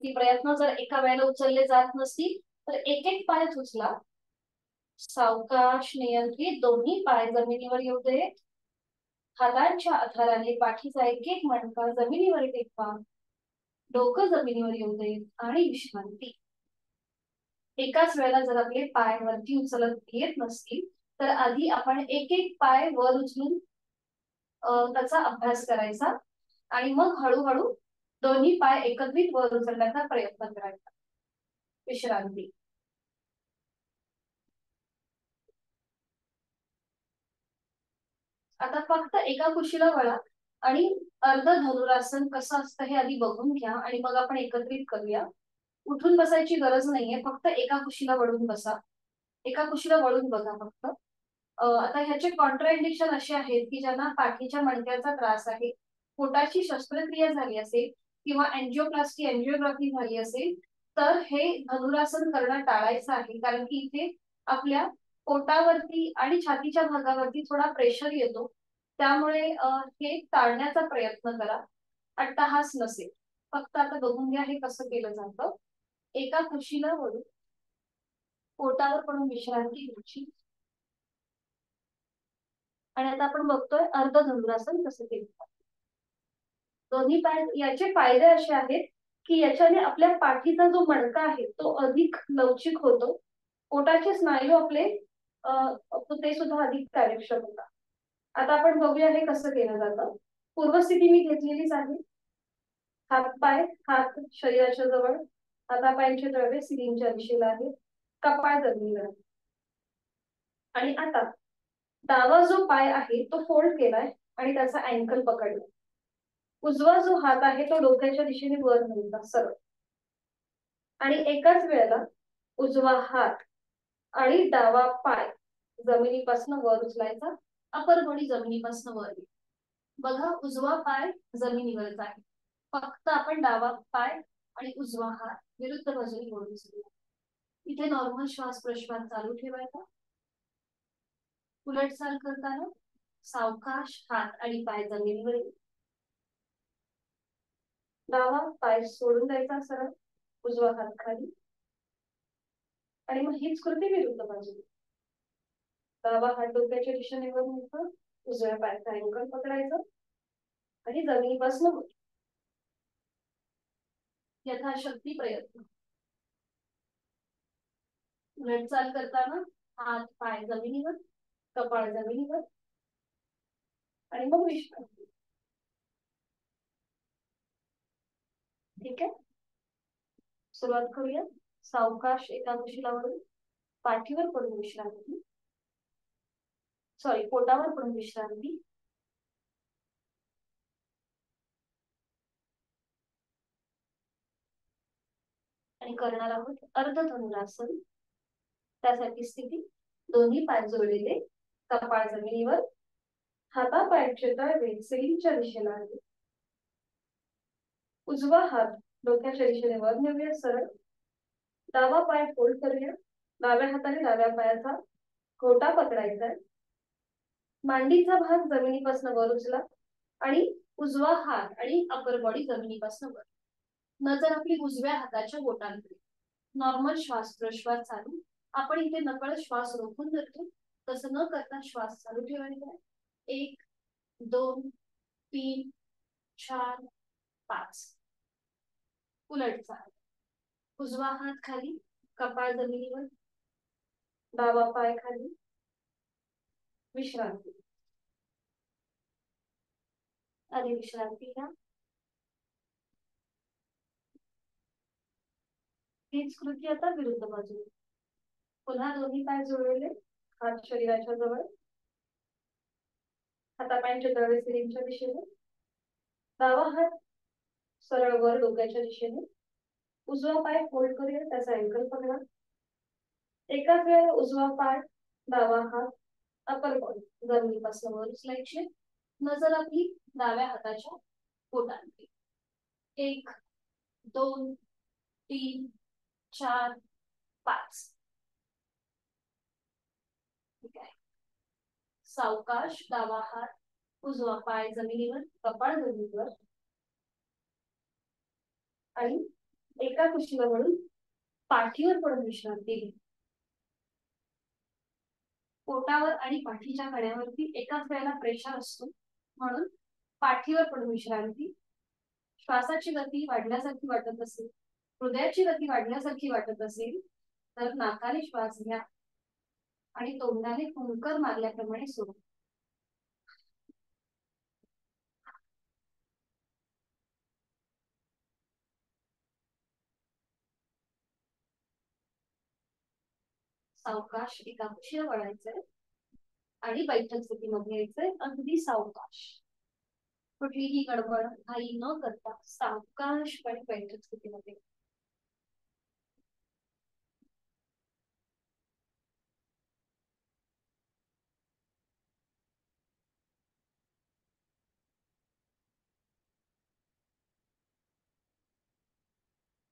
ती प्रयत्न जर एका वेळेला उचलले जात नसतील तर एक एक पायच उचला. सावकाश नियंत्रित दोन्ही पाय जमिनीवर येऊ दे. हातांच्या आधाराने पाठीचा एक एक मणका जमिनीवर टेकवा. डोकं जमिनीवर येऊ दे आणि विश्रांती. एकाच वेळेला जर आपले पाय वरती उचलत येत नसतील तर आधी आपण एक एक पाय वर उचलून त्याचा अभ्यास करायचा आणि मग हळूहळू दोन्ही पाय एकत्रित वर उचलण्याचा प्रयत्न करायचा. विश्रांती. आता फक्त एका कुशीला वळा आणि अर्ध धनुरासन कसं असतं हे आधी बघून घ्या आणि मग आपण एकत्रित करूया. उठून बसायची गरज नाहीये, फक्त एका कुशीला वळून बसा. एका कुशीला वळून बघा फक्त. आता ह्याचे कॉन्ट्राइंडिकेशन असे आहेत की ज्यांना पाठीच्या मणक्याचा त्रास आहे, पोटाची शस्त्रक्रिया झाली असेल किंवा अँजिओप्लास्टी अँजिओग्राफी झाली असेल तर हे धनुरासन करणं टाळायचं आहे. कारण की इथे आपल्या पोटावरती आणि छातीच्या भागावरती थोडा प्रेशर येतो. त्यामुळे हे टाळण्याचा प्रयत्न करा. अट्टहास नसेल. फक्त आता बघून घ्या हे कसं केलं जातं. एका कुशीला वळून पोटावर पडून विश्रांती घ्यायची. आणि आता आपण बघतोय अर्ध धनुरासन कसं केलं जातं. दोन्ही पाय याचे फायदे असे आहेत की याच्याने आपल्या पाठीचा जो मणका आहे तो अधिक लवचिक होतो. पोटाचे स्नायू आपले ते सुद्धा अधिक कार्यक्षम होतात. आता आपण बघूया हे कसं केलं जातं. पूर्वस्थिती मी घेतलेलीच आहे. हात पाय हात शरीराच्या जवळ. हातापायांचे तळवे सिलिंगच्या दिशेला आहेत. कपाळ जमिनीवर आहे. आणि आता डावा जो पाय आहे तो फोल्ड केलाय आणि त्याचा अँकल पकडला. उजवा जो हात आहे तो डोक्याच्या दिशेने वर नेला सरळ. आणि एकाच वेळेला उजवा हात आणि डावा पाय जमिनीपासून वर उचलायचा. अपर बॉडी जमिनीपासून वर. बघा उजवा पाय जमिनीवरच आहे. फक्त आपण डावा पाय आणि उजवा हात विरुद्ध बाजूने वर उचलूया. इथे नॉर्मल श्वास प्रश्वास चालू ठेवायचा. उलट चाल करताना सावकाश हात आणि पाय जमिनीवर. डावा पाय सोडून द्यायचा सरळ. उजवा हात खाली. आणि मग हीच कृती विरुद्ध बाजूने. डावा हात डोक्याच्या दिशेने वर न्यायचा. उजव्या पायाचा अँकल पकडायचं आणि जमिनीपासून यथाशक्ती प्रयत्न. उलट चाल करताना हात पाय जमिनीवर, कपाळ जमिनीवर आणि मग विश्रांती. ठीक आहे, सुरुवात करूया. सावकाश एका कुशीलावरून पाठीवर पडून विश्रांती, सॉरी पोटावर पडून विश्रांती. आणि करणार आहोत अर्ध धनुरासन. त्यासाठी स्थिती दोन्ही पाय जोडलेले, कपाळ जमिनीवर, हातापायांचे तळवे सिलिंगच्या दिशेला आहे. उजवा हात डोक्याच्या दिशेने वर नेऊया सरळ. डावा पाय फोल्ड करूया. डाव्या हाताने डाव्या पायाचा घोटा पकडायचा आहे. मांडीचा भाग जमिनीपासून वर उचला आणि उजवा हात आणि अपर बॉडी जमिनीपासून वर. नजर आपली उजव्या हाताच्या बोटांकडे. नॉर्मल श्वास प्रश्वास चालू. आपण इथे नकळत श्वास रोखून धरतो, तसं न करता श्वास चालू ठेवायचा आहे. 1 2 3 4 5. उलट चाल. उजवा हात खाली, कपाळ जमिनीवर, डावा पाय खाली, विश्रांती. आधी विश्रांती घ्या. हीच कृती आता विरुद्ध बाजूने. पुन्हा दोन्ही पाय जोडलेले, हात शरीराच्या जवळ, हातापायांचे तळवे सिलिंगच्या दिशेने. डावा हात सरळ वर डोक्याच्या दिशेने. उजवा पाय फोल्ड करूया, त्याचा अँकल पकडा. एकाच वेळेला उजवा पाय, डावा हात, अपर बॉडी जमिनीपासून वर उचलायची. नजर आपली डाव्या हाताच्या बोटांकडे. 1 2 3 4 5. ठीक आहे. सावकाश डावा हात, उजवा पाय जमिनीवर, कपाळ जमिनीवर आणि एका कुशीला वळून पाठीवर पडून विश्रांती घ्या. पोटावर आणि पाठीच्या कड्यावरती एकाच वेळेला प्रेशर असतो, म्हणून पाठीवर पडून विश्रांती. श्वासाची गती वाढल्यासारखी वाटत असेल, हृदयाची गती वाढल्यासारखी वाटत असेल तर नाकाने श्वास घ्या आणि तोंडाने फुंकर मारल्याप्रमाणे सोडा. सावकाश एका कुशीला वळायचंय आणि बैठक स्थितीमध्ये यायचंय. अगदी सावकाश, कुठलीही गडबड घाई न करता सावकाशपणे बैठक स्थितीमध्ये.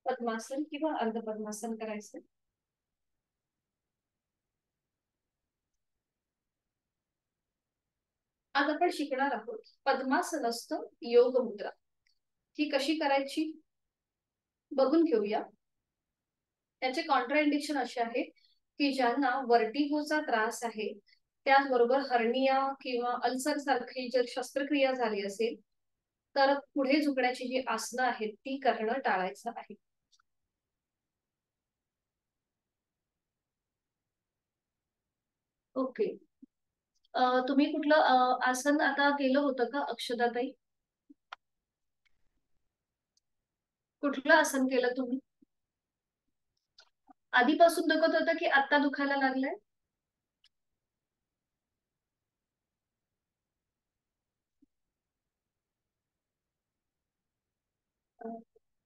पद्मासन किंवा अर्ध पद्मासन करायचं. आज आपण शिकणार आहोत पद्मासनस्थ योग मुद्रा. ही कशी करायची बघून घेऊया. त्याचे कॉन्ट्राइंडिकेशन असे आहेत की ज्यांना वर्टिगोचा त्रास आहे, त्याचबरोबर हर्निया किंवा अल्सर सारखी जर शस्त्रक्रिया झाली असेल तर पुढे झुकण्याची जी आसनं आहेत ती करणं टाळायचं आहे. ओके. तुम्ही कुठलं आसन आता केलं होतं का अक्षदाताई? कुठलं आसन केलं तुम्ही? आधीपासून दुखत होतं की आता दुखायला लागलंय?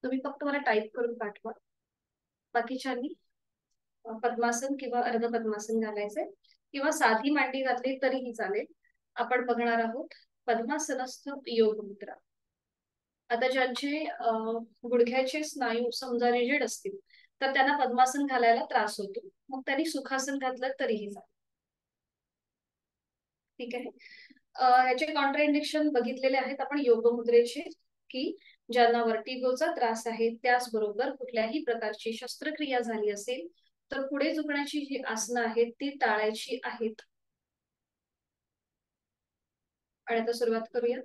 तुम्ही फक्त मला टाईप करून पाठवा. बाकीच्यांनी पद्मासन किंवा अर्ध पद्मासन घालायचंय किंवा साधी मांडी घातली तरीही चालेल. आपण बघणार आहोत पद्मासनस्थ योग मुद्रा. आता ज्यांचे गुडघ्याचे स्नायू समजा रिजिड असतील तर त्यांना पद्मासन घालायला त्रास होतो, मग त्यांनी सुखासन घातलं तरीही चालेल. ठीक आहे. ह्याचे कॉन्ट्राइंडिकेशन बघितलेले आहेत आपण योग मुद्रेचे, की ज्यांना वर्टिगोचा त्रास आहे त्याचबरोबर कुठल्याही प्रकारची शस्त्रक्रिया झाली असेल तर पुढे झुकण्याची जी आसनं आहेत ती टाळायची आहेत. आणि आता सुरुवात करूया.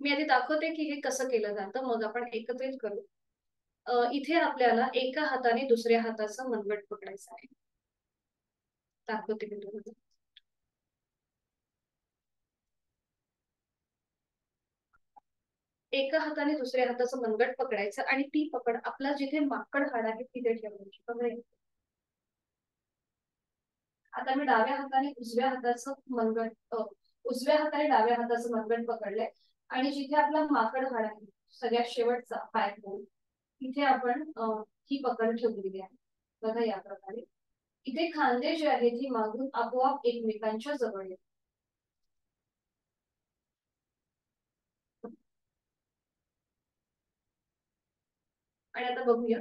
मी आधी दाखवते की हे कसं केलं जातं, मग आपण एकत्रित करू. इथे आपल्याला एका हाताने दुसऱ्या हाताचा मनगट पकडायचा आहे. दाखवते मी तुम्हाला. एका हाताने दुसऱ्या हाताचं मनगट पकडायचं आणि ती पकड आपला जिथे माकड हाड आहे तिथे ठेवायची. बघा, आता मी डाव्या हाताने उजव्या हाताचं मनगट उजव्या हाताने डाव्या हाताचं मनगट पकडलंय आणि जिथे आपला माकड हाड आहे सगळ्यात शेवटचा पाय होल तिथे आपण ही पकड ठेवलेली आहे. बघा या प्रकारे इथे खांदे जे आहेत ती मागून आपोआप एकमेकांच्या जवळ येतात. आणि आता बघूया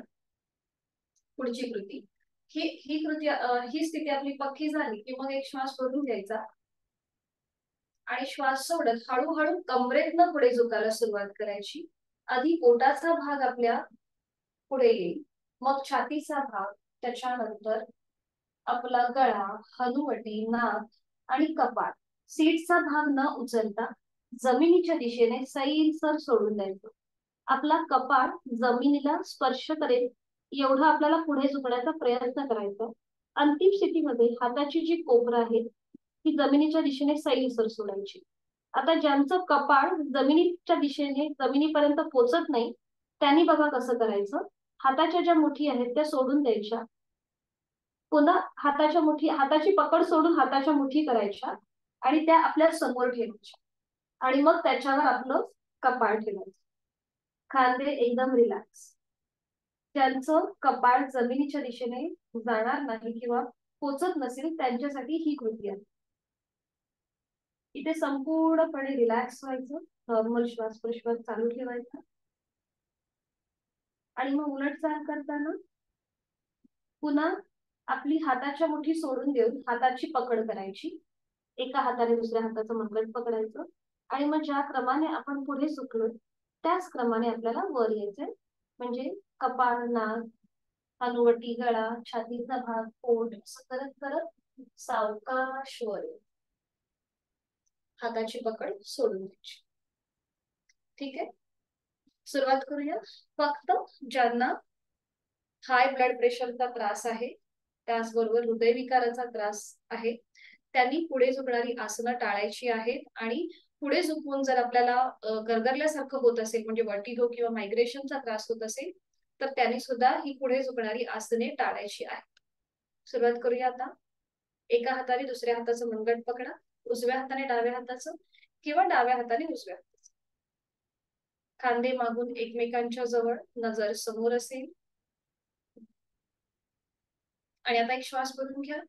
पुढची कृती. ही ही कृती ही स्थिती आपली पक्की झाली की मग एक श्वास भरून घ्यायचा आणि श्वास सोडत हळूहळू कमरेतनं पुढे झुकायला सुरुवात करायची. आधी पोटाचा भाग आपल्या पुढे येईल, मग छातीचा भाग, त्याच्यानंतर आपला गळा, हनुवटी, नाक आणि कपाळ. सीटचा भाग न उचलता जमिनीच्या दिशेने सैलसर सोडून द्यायचं. आपला कपाळ जमिनीला स्पर्श करेल एवढा आपल्याला पुढे झुकण्याचा प्रयत्न करायचा. अंतिम स्थितीमध्ये हाताची जी कोपर आहे ती जमिनीच्या दिशेने सैलसर सोडायची. आता ज्यांचं कपाळ जमिनीच्या दिशेने जमिनीपर्यंत पोचत नाही त्यांनी बघा कसं करायचं. हाताच्या ज्या मुठी आहेत त्या सोडून द्यायच्या, पुन्हा हाताची पकड सोडून हाताच्या मुठी करायच्या आणि त्या आपल्या समोर ठेवायच्या आणि मग त्याच्यावर आपलं कपाळ ठेवायचं. खांदे एकदम रिलॅक्स. ज्यांचं कपाळ जमिनीच्या दिशेने जाणार नाही किंवा पोचत नसेल त्यांच्यासाठी ही कृती आहे. इथे संपूर्णपणे रिलॅक्स व्हायचं, नॉर्मल श्वास प्रश्वास चालू ठेवायचा आणि मग उलट चाल करताना पुन्हा आपली हाताच्या मुठी सोडून देऊन हाताची पकड करायची. एका हाताने दुसऱ्या हाताचं मनगट पकडायचं आणि मग ज्या क्रमाने आपण पुढे झुकलो त्याच क्रमाने आपल्याला वर यायचंय. म्हणजे कपाळ, नाक, हनुवटी, गळा, छातीचा भाग, पोट असं करत करत सावकाश वर हाताची पकड सोडून द्यायची. ठीक आहे, सुरुवात करूया. फक्त ज्यांना हाय ब्लड प्रेशरचा त्रास आहे, त्याचबरोबर हृदयविकाराचा त्रास आहे, त्यांनी पुढे झुकणारी आसनं टाळायची आहेत आणि पुढे झुकवून जर आपल्याला गरगरल्यासारखं होत असेल म्हणजे वर्टिगो किंवा मायग्रेशनचा त्रास होत असेल तर त्यांनी सुद्धा ही पुढे झुकणारी आसने टाळायची आहेत. सुरुवात करूया आता. एका हाताने दुसऱ्या हाताचं मनगट पकडा, उजव्या हाताने डाव्या हाताचं किंवा डाव्या हाताने उजव्या हाताचं. खांदे मागून एकमेकांच्या जवळ, नजर समोर असेल आणि आता एक श्वास भरून घ्या.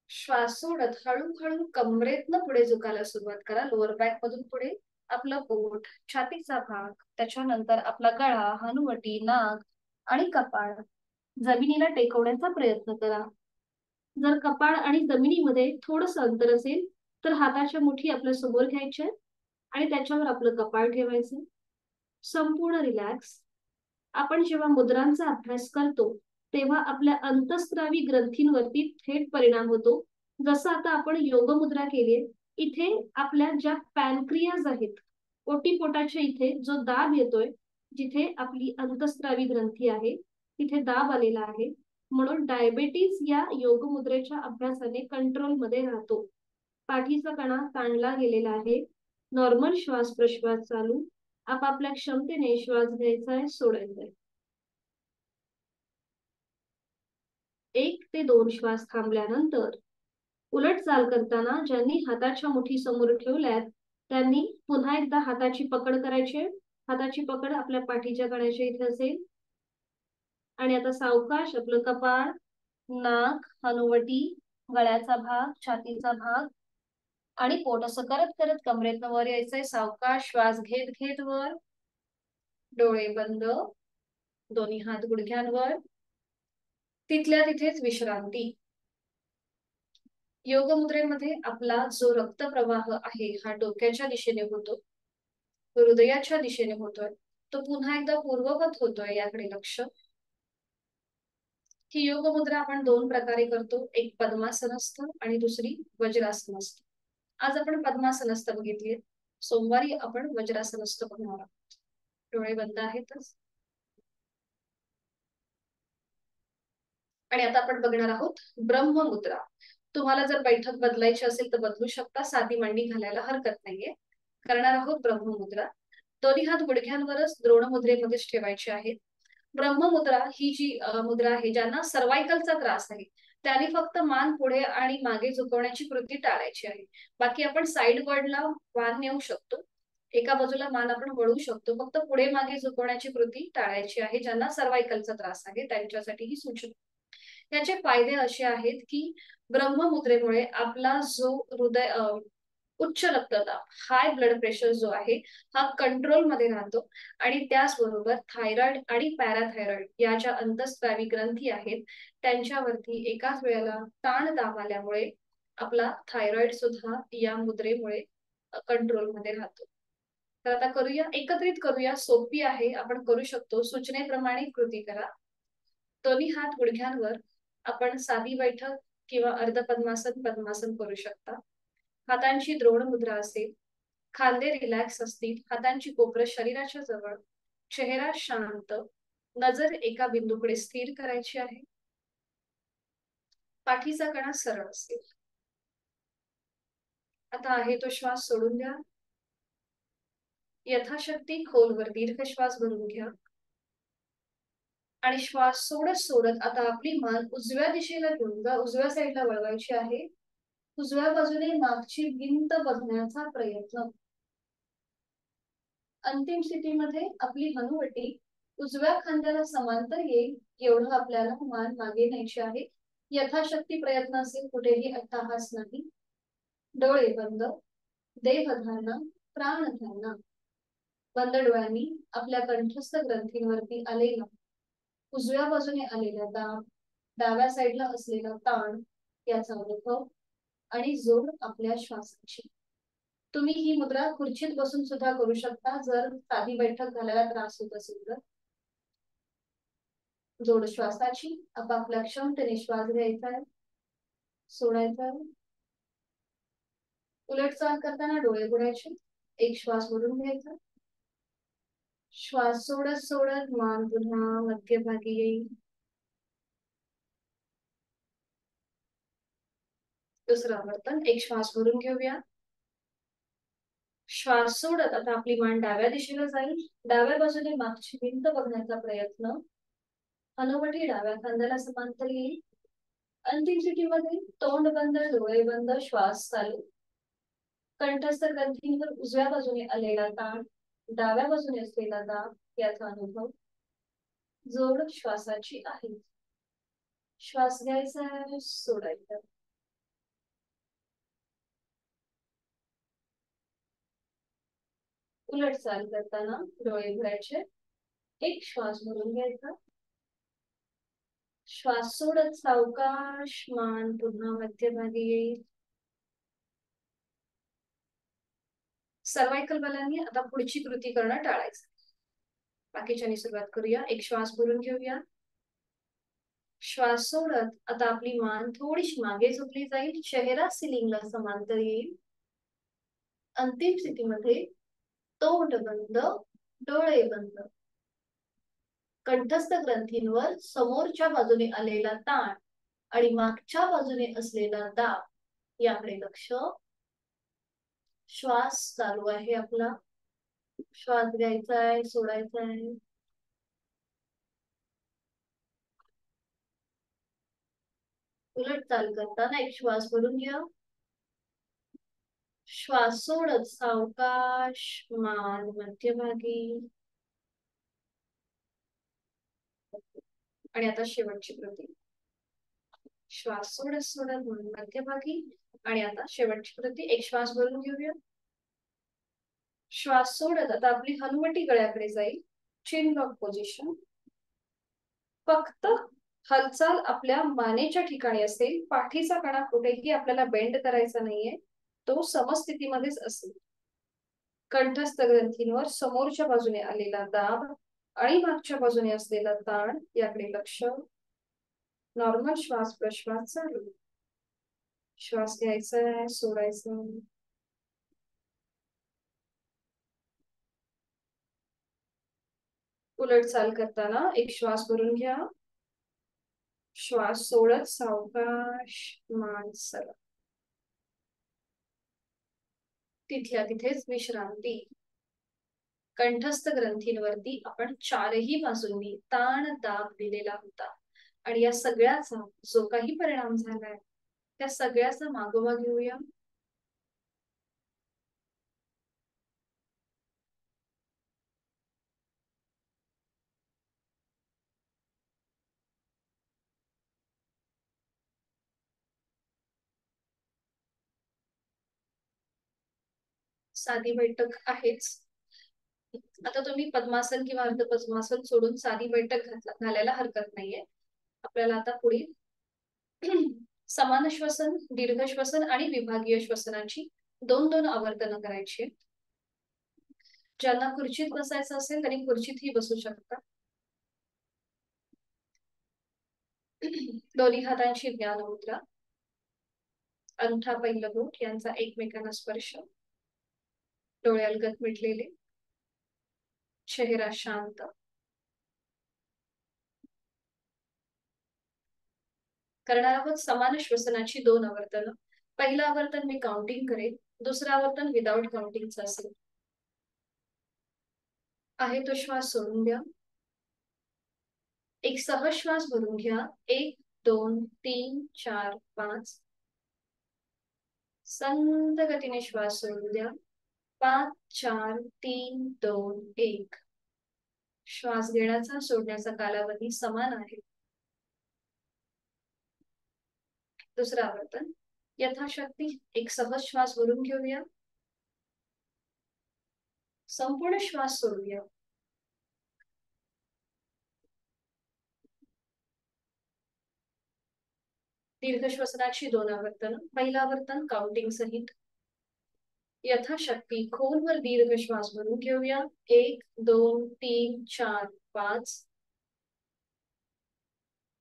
श्वास सोडत हळूहळू कमरेतनं पुढे झुकायला सुरुवात करा. लोअर बॅक मधून पुढे आपलं पोट, छातीचा भाग, त्याच्यानंतर आपला गळा, हनुवटी, नाक आणि कपाळ जमिनीला टेकवण्याचा प्रयत्न करा. जर कपाळ आणि जमिनीमध्ये थोडंसं अंतर असेल तर हाताच्या मुठी आपल्या समोर घ्यायच्या आणि त्याच्यावर आपलं कपाळ ठेवायचं. संपूर्ण रिलॅक्स. आपण जेव्हा मुद्रांचा अभ्यास करतो तेव्हा आपल्या अंतःस्रावी ग्रंथींवरती थेट परिणाम होतो. जसं आता आपण योग मुद्रा केलीये, इथे आपल्या ज्या पॅनक्रियाज आहेत, ओटीपोटाच्या इथे जो दाब येतोय, जिथे आपली अंतःस्रावी ग्रंथी आहे तिथे दाब आलेला आहे. म्हणून डायबेटीज या योग मुद्रेच्या अभ्यासाने कंट्रोल मध्ये राहतो. पाठीचा कणा ताणला गेलेला आहे. नॉर्मल श्वास प्रश्वास चालू, आपापल्या क्षमतेने श्वास घ्यायचा आहे, सोडायचा आहे. 1 ते 2 श्वास थांबल्यानंतर उलट चाल करताना ज्यांनी हाताच्या मुठी समोर ठेवल्यात त्यांनी पुन्हा एकदा हाताची पकड करायची. हाताची पकड आपल्या पाठीच्या कण्याच्या इथे असेल आणि आता सावकाश आपलं कपाळ, नाक, हनुवटी, गळ्याचा भाग, छातीचा भाग आणि पोट असं करत करत कमरेतनं वर यायचंय. सावकाश श्वास घेत घेत वर, डोळे बंद, दोन्ही हात गुडघ्यांवर, तिथल्या तिथेच विश्रांती. योग मुद्रेमध्ये आपला जो रक्तप्रवाह आहे हा डोक्याच्या दिशेने होतो, हृदयाच्या दिशेने होतोय, तो पुन्हा एकदा पूर्ववत होतोय याकडे लक्ष. ही योग मुद्रा आपण 2 प्रकारे करतो, एक पद्मासन असतं आणि दुसरी वज्रासन असतं. आज आपण पद्मासनस्थ बघितली, सोमवारी आपण वज्रासनस्थ बघणार आहोत. डोळे बंद आहेतच. आणि आता आपण बघणार आहोत ब्रह्ममुद्रा. तुम्हाला जर बैठक बदलायची असेल तर बदलू शकता, साधी मांडी घालायला हरकत नाहीये. करणार आहोत ब्रह्ममुद्रा. दोन्ही हात गुडघ्यांवरच द्रोण मुद्रेमध्येच ठेवायचे आहेत. ब्रह्ममुद्रा ही जी मुद्रा आहे, ज्यांना सर्वायकलचा त्रास आहे त्यांनी फक्त मान पुढे आणि मागे झुकवण्याची कृती टाळायची आहे. बाकी आपण साईड वर्डला मान नेऊ शकतो, एका बाजूला मान आपण वळू शकतो, फक्त पुढे मागे झुकवण्याची कृती टाळायची आहे. ज्यांना सर्वायकलचा त्रास आहे त्यांच्यासाठी ही सूचना. याचे फायदे असे आहेत की ब्रह्ममुद्रेमुळे आपला जो हृदय उच्च रक्तदाब, हाय ब्लड प्रेशर जो आहे हा कंट्रोल मध्ये राहतो. आणि त्याचबरोबर थायरॉइड आणि पॅराथायरॉइड या ज्या अंतस्रावी ग्रंथी आहेत त्यांच्यावरती एकाच वेळेला ताण दाब आल्यामुळे आपला थायरॉइड सुद्धा या मुद्रेमुळे कंट्रोल मध्ये राहतो. तर आता करूया, एकत्रित करूया, सोपी आहे, आपण करू शकतो. सूचनेप्रमाणे कृती करा. दोन्ही हात गुडघ्यांवर. आपण साधी बैठक किंवा अर्ध पद्मासन, पद्मासन करू शकता. हातांची द्रोण मुद्रा असेल, खांदे रिलॅक्स असतील, हातांची कोपरं शरीराच्या जवळ, चेहरा शांत, नजर एका बिंदूकडे स्थिर करायची आहे. पाठीचा कणा सरळ असेल. आता आहे तो श्वास सोडून द्या. यथाशक्ती खोलवर दीर्घ श्वास भरून घ्या आणि श्वास सोडत सोडत आता आपली मान उजव्या दिशेला घेऊन जा. उजव्या साईडला वळवायची आहे. उजव्या बाजूने मागची भिंत बघण्याचा प्रयत्न. अंतिम स्थितीमध्ये आपली हनुवटी उजव्या खांद्याला समांतर येईल एवढं आपल्याला मान मागे न्यायची आहे. यथाशक्ती प्रयत्न असेल, कुठेही अट्टहास नाही. डोळे बंद. देहधारणा, प्राणधारणा. बंद डोळ्यांनी आपल्या कंठस्थ ग्रंथींवरती आलेला उजव्या बाजूने आलेला दाब, डाव्या साईडला असलेला ताण याचा अनुभव आणि जोड आपल्या श्वासाची. तुम्ही ही मुद्रा खुर्चीत बसून सुद्धा करू शकता जर साधी बैठक घालायला त्रास होत असेल तर. जोड श्वासाची. आपापल्या क्षमतेने श्वास घ्यायचा आहे, सोडायचा आहे. उलट चाल करताना डोळे उघडायचे. एक श्वास भरून घ्यायचा. श्वास सोडत सोडत मान पुन्हा मध्यभागी येईल. दुसरं आवर्तन. एक श्वास भरून घेऊया. श्वास सोडत आता आपली मान डाव्या दिशेला जाईल. डाव्या बाजूने मागची भिंत बघण्याचा प्रयत्न. हनुवटी डाव्या खांद्याला समांतर येईल. अंतिम स्थितीमध्ये तोंड बंद, डोळे बंद, श्वास चालू. कंठस्थ ग्रंथींवर उजव्या बाजूने आलेला ताण, डाव्या बाजूने असलेला दाब याचा अनुभव. जोड श्वासाची आहे. श्वास घ्यायचा आहे, सोडायचा. उलट चाल करताना डोळे उघडायचे. एक श्वास भरून घ्यायचा. श्वास सोडत सावकाश मान पुन्हा मध्यभागी येईल. सर्वायकल बलांनी आता पुढची कृती करणं टाळायचं. बाकीच्यानी सुरुवात करूया. एक श्वास भरून घेऊया. श्वास सोडत आता आपली मान थोडीशी मागे झुकली जाईल. चेहरा सिलिंगला समांतर येईल. अंतिम स्थितीमध्ये तोंड बंद, डोळे बंद. कंठस्थ ग्रंथींवर समोरच्या बाजूने आलेला ताण आणि मागच्या बाजूने असलेला दाब याकडे लक्ष. श्वास चालू आहे आपला. श्वास घ्यायचा आहे, सोडायचा आहे. उलट चाल करताना एक श्वास भरून घ्या. श्वास सोडत सावकाश मान मध्यभागी. आणि आता शेवटची कृती. श्वास सोडत सोडत मान मध्यभागी. आणि आता शेवटची कृती. एक श्वास भरून घेऊया. श्वास सोडत आता आपली हनुवटी गळ्याकडे जाईल. चिन लॉक पोझिशन. फक्त हालचाल आपल्या मानेच्या ठिकाणी असेल. पाठीचा कणा कुठेही आपल्याला बेंड करायचा नाहीये, तो समस्थितीमध्येच असेल. कंठस्थ ग्रंथींवर समोरच्या बाजूने आलेला दाब आणि मागच्या बाजूने असलेला ताण याकडे लक्ष. नॉर्मल श्वास प्रश्वास चालू. श्वास घ्यायचा आहे, सोडायचा. उलट चाल करताना एक श्वास भरून घ्या. श्वास सोडत सावकाश मान सरळ. तिथल्या तिथेच विश्रांती. कंठस्थ ग्रंथींवरती आपण चारही बाजूंनी ताण दाब दिलेला होता आणि या सगळ्याचा जो काही परिणाम झालाय त्या सगळ्याचा मागोवा घेऊया. साधी बैठक आहेच. आता तुम्ही पद्मासन किंवा अर्ध पद्मासन सोडून साधी बैठक घालायला हरकत नाहीये. आपल्याला आता पुढील समान श्वसन, दीर्घ श्वसन आणि विभागीय श्वसनाची 2-2 आवर्तन करायची. ज्यांना खुर्चीत बसायचं असेल त्यांनी खुर्चीतही बसू शकता. दोन्ही हातांची ज्ञान मुद्रा. अंगठा पहिलं बोट यांचा एकमेकांना स्पर्श. डोळे अलगद मिटलेले. चेहरा शांत. करणार आहोत समान श्वसनाची 2 आवर्तन. पहिलं आवर्तन मी काउंटिंग करेन, दुसरं आवर्तन विदाउट काउंटिंगचं असेल. आहे तो श्वास सोडून द्या. एक सहज श्वास भरून घ्या. 1 2 3 4 5. संत गतीने श्वास सोडून द्या. 5 4 3 2 1. श्वास घेण्याचा सोडण्याचा कालावधी समान आहे. दुसरं आवर्तन यथाशक्ती एक सहज श्वास भरून घेऊया. संपूर्ण श्वास सोडूया. दीर्घ श्वसनाची 2 आवर्तन. पहिलं आवर्तन काउंटिंग सहित. यथाशक्ती खोलवर दीर्घ श्वास भरून घेऊया. 1 2 3 4 5.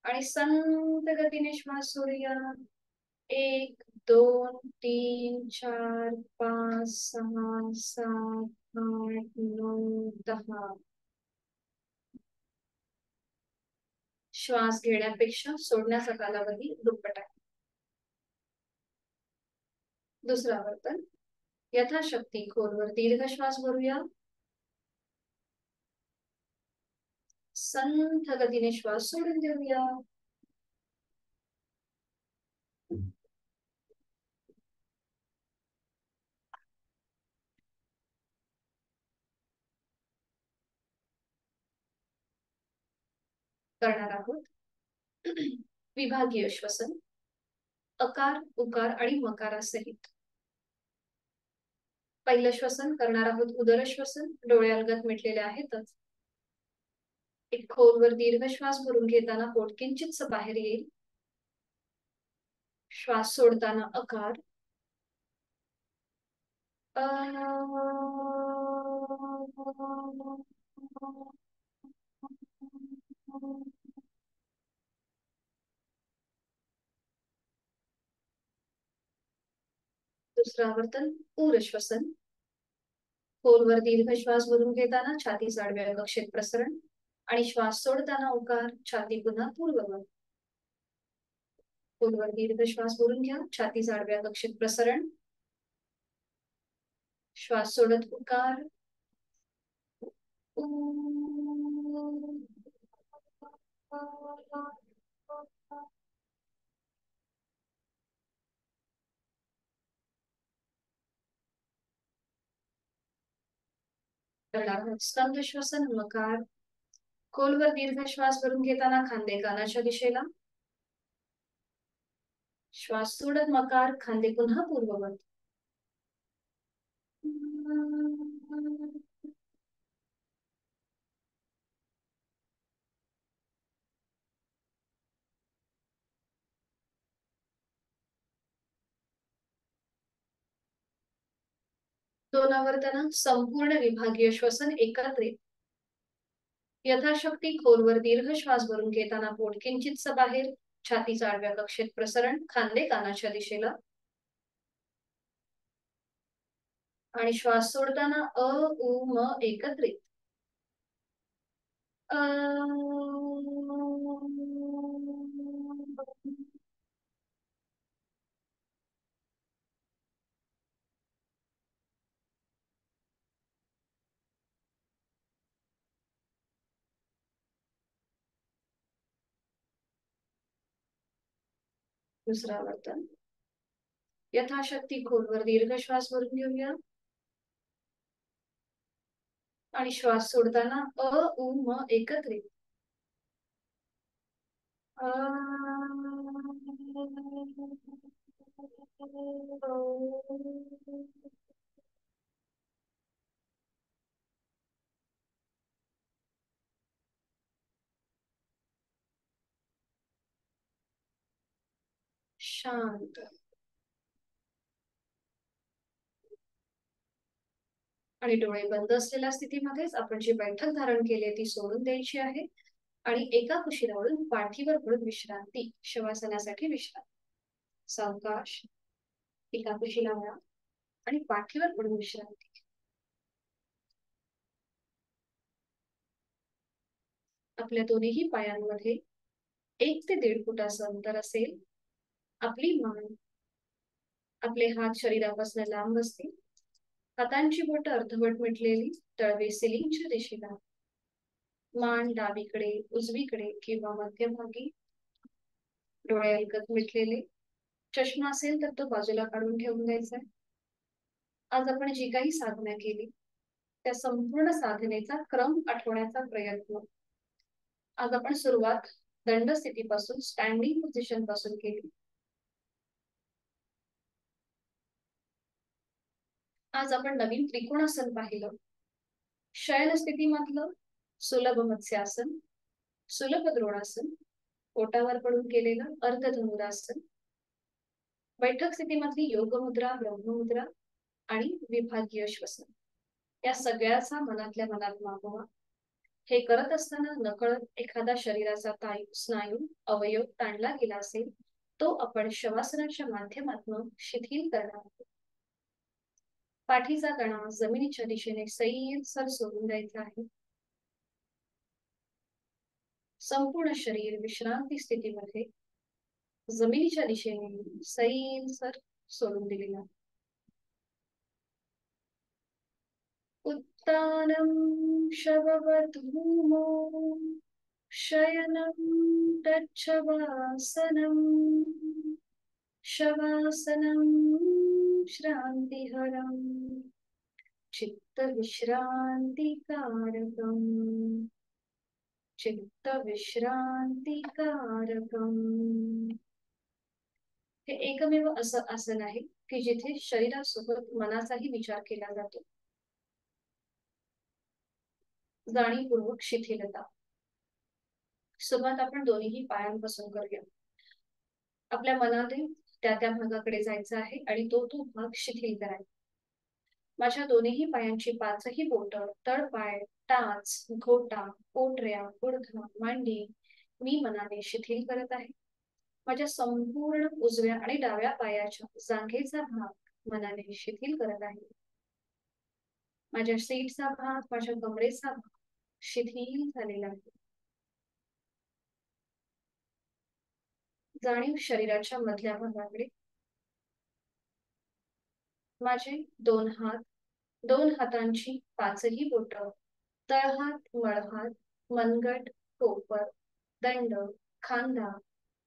आणि संत गतीने श्वास सोडूया. 1 2 3 4 5 6 7 8 9 10. श्वास घेण्यापेक्षा सोडण्याचा कालावधी दुप्पट आहे. दुसरं आवर्तन यथाशक्ती खोलवर दीर्घ श्वास भरूया. संथ गतीने श्वास सोडून देऊया. करणार आहोत विभागीय श्वसन. अकार उकार आणि मकारासहित. पहिलं श्वसन करणार आहोत उदर श्वसन. डोळे अलगद मिटलेले आहेतच. एक खोलवर दीर्घ श्वास भरून घेताना पोट किंचितस बाहेर येईल. श्वास सोडताना अकार. दुसरं आवर्तन पूर श्वसन. खोलवर दीर्घ श्वास भरून घेताना छाती आडव्या कक्षेत प्रसरण आणि श्वास सोडताना उकार. छाती पुन्हा पूर्ववत. खोलवर दीर्घ श्वास भरून घ्या. छाती आडव्या कक्षेत प्रसरण. श्वास सोडत उकार. स्तंभ श्वसन मकार. खोलवर दीर्घ श्वास भरून घेताना खांदे कानाच्या दिशेला. श्वास सोडत मकार. खांदे पुन्हा पूर्ववत. दोन आवर्तन संपूर्ण विभागीय श्वसन एकत्रित. यथाशक्ती खोलवर दीर्घ श्वास भरून घेताना पोट किंचितस बाहेर. छाती आडव्या कक्षेत प्रसरण. खांदे कानाच्या दिशेला आणि श्वास सोडताना अ उ म एकत्रित. दुसरा वर्तन. यथाशक्ती खोलवर दीर्घ श्वास भरून घेऊया आणि श्वास सोडताना उ म एकत्रित शांत. आणि डोळे बंद असलेल्या स्थितीमध्येच आपण जी बैठक धारण केली ती सोडून द्यायची आहे आणि एका कुशीरावरून पाठीवर पडून विश्रांती, शवासनासाठी विश्रांती. सावकाश एका कुशीला वळा आणि पाठीवर पडून विश्रांती. आपल्या दोन्ही पायांमध्ये 1 ते 1.5 फुटाचं अंतर असेल. आपली मान, आपले हात शरीरापासून लांब असतील. हातांची बोटं अर्धवट मिटलेली, तळवे सिलिंगच्या दिशेला. मान डावीकडे, उजवीकडे किंवा मध्यभागी. डोळे अलगद मिटलेले. चष्मा असेल तर तो बाजूला काढून ठेवून द्यायचा. आज आपण जी काही साधना केली त्या संपूर्ण साधनेचा क्रम आठवण्याचा प्रयत्न. आज आपण सुरुवात दंड स्थितीपासून, स्टँडिंग पोझिशन पासून केली. आज आपण नवीन त्रिकोणासन पाहिलं. शयन स्थितीमधलं सुलभ मत्स्यासन, सुलभ द्रोणासन, पोटावर पडून केलेलं अर्ध धनुरासन, बैठक स्थितीमधली योग मुद्रा, ब्रह्ममुद्रा आणि विभागीय श्वसन. या सगळ्याचा मनातल्या मनात मागोवा. हे करत असताना नकळत एखादा शरीराचा स्नायू अवयव ताणला गेला असेल तो आपण शवासनाच्या माध्यमातून शिथिल करणार आहोत. पाठीचा कणा जमिनीच्या दिशेने सैल सोडून द्यायचा आहे. संपूर्ण शरीर विश्रांती स्थितीमध्ये जमिनीच्या दिशेने सैल सोडून दिलेला. उत्तानं शववधूमो शयनं तच्छवासनं शवासनं श्रान्तिहरं चित्तविश्रान्तिकारकम् चित्तविश्रान्तिकारकम्. हे एकमेव असं आसन आहे की जिथे शरीरासोबत मनाचाही विचार केला जातो. जाणीवपूर्वक शिथिलता. सुरुवात आपण दोन्ही पायांपासून करूया. आपल्या मनाने त्या भागाकडे जायचं आहे आणि तो भाग शिथिल करायचा. माझ्या दोन्ही पायांची 5ही बोटं, तळपाय, टाच, घोटा, पोटऱ्या, गुडघा, मांडी मी मनाने शिथिल करत आहे. माझ्या संपूर्ण उजव्या आणि डाव्या पायाच्या जांघेचा भाग मनाने शिथिल करत आहे. माझ्या सीटचा भाग, माझ्या कमरेचा भाग शिथिल झालेला आहे. जाणीव शरीराच्या मधल्या भागाकडे. माझे 2 हात, 2 हातांची 5ही बोटं, तळहात, मळहात, मनगट, कोपर, दंड, खांदा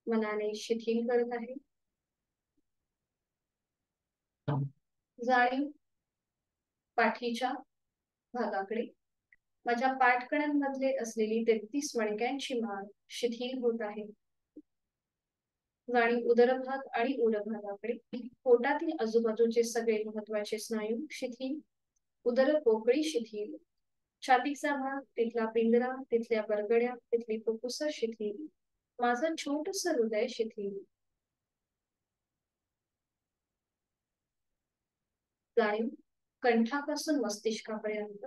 मनाने शिथिल करत आहे. जाणीव पाठीच्या भागाकडे. माझ्या पाठकण्यांमध्ये असलेली 33 मणक्यांची माळ शिथिल होत आहे. जाणीव उदरभाग आणि उरभागाकडे. पोटातील आजूबाजूचे सगळे महत्वाचे स्नायू शिथिल. उदर पोकळी शिथिल. छातीचा भाग, तिथला पिंजरा, तिथल्या बरगड्या, तिथली फुफ्फुस शिथिल. माझं छोटस हृदय शिथिल. जाणीव कंठापासून मस्तिष्कापर्यंत.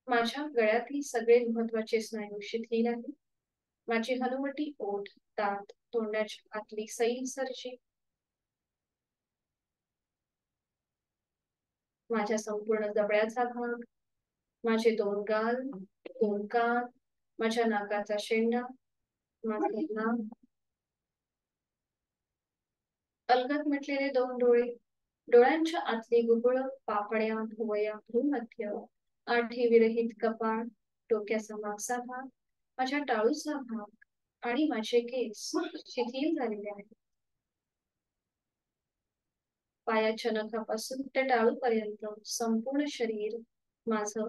माझ्या गळ्यातील सगळे महत्वाचे स्नायू शिथिल आहे. माझी हनुवटी, ओठ, दात, तोंडाच्या आतली सैल सरशी. माझ्या संपूर्ण जबड्याचा भाग, माझे 2 गाल, 2 कान, माझ्या नाकाचा शेंडा, माझे नाक, अलगद मिटलेले 2 डोळे, डोळ्यांच्या आतली गुबळ, पापड्या, भुवया, भ्रूमध्य, आठी विरहित कपाळ, डोक्याचा मागचा भाग, माझ्या टाळूचा भाग आणि माझे केस शिथिल झालेले आहेत. पायाच्या नखापासून ते टाळूपर्यंत संपूर्ण शरीर माझं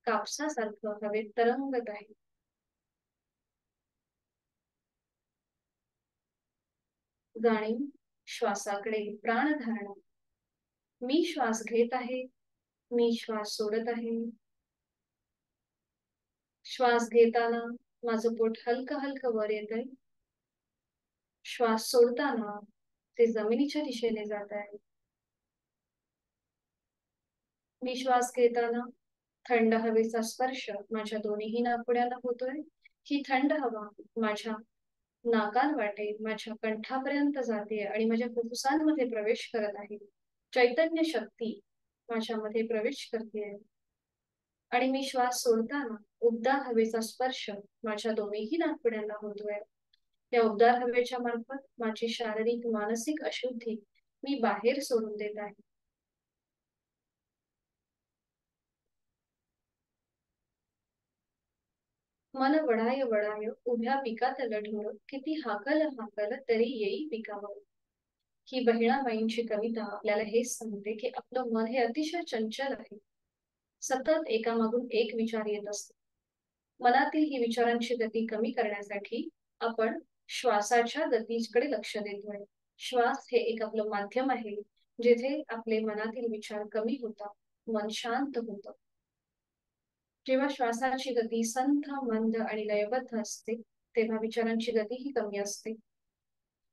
कापसासारखं हवेत तरंगत आहे. जाणीव श्वासाकडे, प्राणधारणा. मी श्वास घेत आहे, मी श्वास सोडत आहे. श्वास घेताना माझं पोट हलकं हलकं वर येतंय. श्वास सोडताना ते जमिनीच्या दिशेने जात आहे. मी श्वास घेताना थंड हवेचा स्पर्श माझ्या दोन्ही नाकपुड्याला होतोय. ही थंड हवा माझ्या नाकांवाटे माझ्या कंठापर्यंत जाते आणि माझ्या फुफ्फुसांमध्ये प्रवेश करत आहे. चैतन्य शक्ती माझ्यामध्ये प्रवेश करते. आणि मी श्वास सोडताना उबदार हवेचा स्पर्श माझ्या दोन्ही नाकपुड्यांना होतोय. या उबदार हवेच्या मार्फत माझी शारीरिक मानसिक अशुद्धी मी बाहेर सोडून देत आहे. मन वडाय वडाय उभ्या पिकात लढून किती हाकल हाकल तरी येई पिकावर. ही बहिणाबाईंची कविता आपल्याला हेच सांगते की आपलं मन हे अतिशय चंचल आहे. सतत एकामागून एक विचार येत असतो. मनातील ही विचारांची गती कमी करण्यासाठी आपण श्वासाच्या गतीकडे लक्ष देतोय. श्वास हे एक आपलं माध्यम आहे जिथे आपले मनातील विचार कमी होतात, मन शांत होतं. जेव्हा श्वासाची गती संथ, मंद आणि लयबद्ध असते तेव्हा विचारांची गतीही कमी असते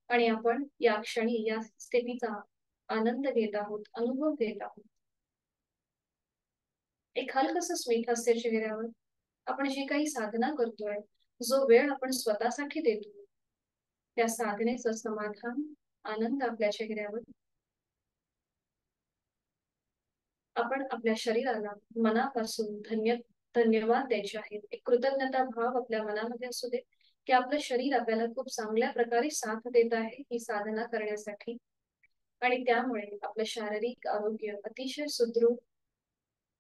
आणि आपण या क्षणी या स्थितीचा आनंद घेत आहोत, अनुभव घेत आहोत. एक हलकस स्मित हास्य चेहऱ्यावर. आपण जी काही साधना करतोय, जो वेळ आपण स्वतःसाठी देतो, त्या साधनेचं समाधान, आनंद आपल्या चेहऱ्यावर. आपण आपल्या शरीराला मनापासून धन्यवाद द्यायचे आहेत. एक कृतज्ञता भाव आपल्या मनामध्ये असू दे की आपलं शरीर आपल्याला खूप चांगल्या प्रकारे साथ देत आहे ही साधना करण्यासाठी आणि त्यामुळे आपलं शारीरिक आरोग्य अतिशय सुदृढ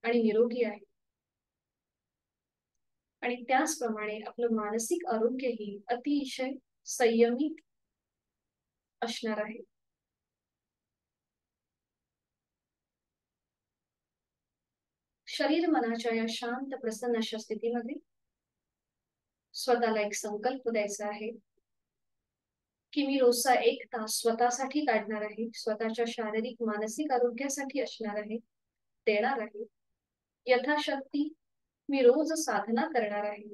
आणि निरोगी आहे. आणि त्याचप्रमाणे आपलं मानसिक आरोग्यही अतिशय संयमित असणार आहे. शरीर मनाच्या या शांत प्रसन्न अशा स्थितीमध्ये स्वतःला एक संकल्प द्यायचा आहे की मी रोजचा 1 तास स्वतःसाठी काढणार आहे, स्वतःच्या शारीरिक मानसिक आरोग्यासाठी असणार आहे, देणार आहे. यथाशक्ती मी रोज साधना करणार आहे.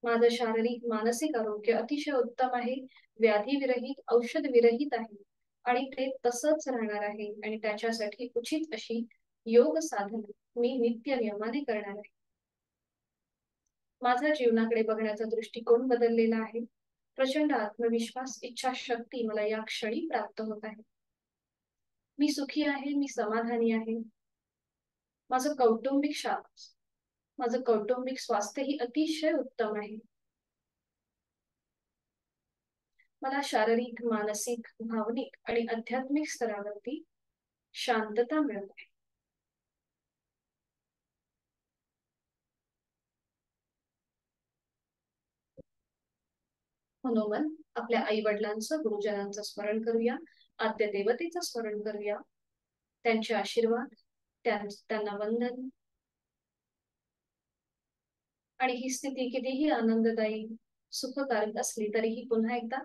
माझं शारीरिक मानसिक आरोग्य अतिशय उत्तम आहे, व्याधी विरहित, औषध विरहित आहे आणि ते तसंच राहणार आहे आणि त्याच्यासाठी उचित अशी योग साधना मी नित्य नियमाने करणार आहे. माझा जीवनाकडे बघण्याचा दृष्टिकोन बदललेला आहे. प्रचंड आत्मविश्वास, इच्छाशक्ती मला या क्षणी प्राप्त होत आहे. मी सुखी आहे, मी समाधानी आहे. माझं कौटुंबिक स्वास्थ्य ही अतिशय उत्तम आहे. मला शारीरिक, मानसिक, भावनिक आणि आध्यात्मिक स्तरावरती शांतता मिळत आहे. मनोमन आपल्या आई वडिलांचं, गुरुजनांचं स्मरण करूया, आद्य देवतेचं स्मरण करूया, त्यांचे आशीर्वाद, त्यांना वंदन. आणि ही स्थिती कितीही आनंददायी, सुखकारक असली तरीही पुन्हा एकदा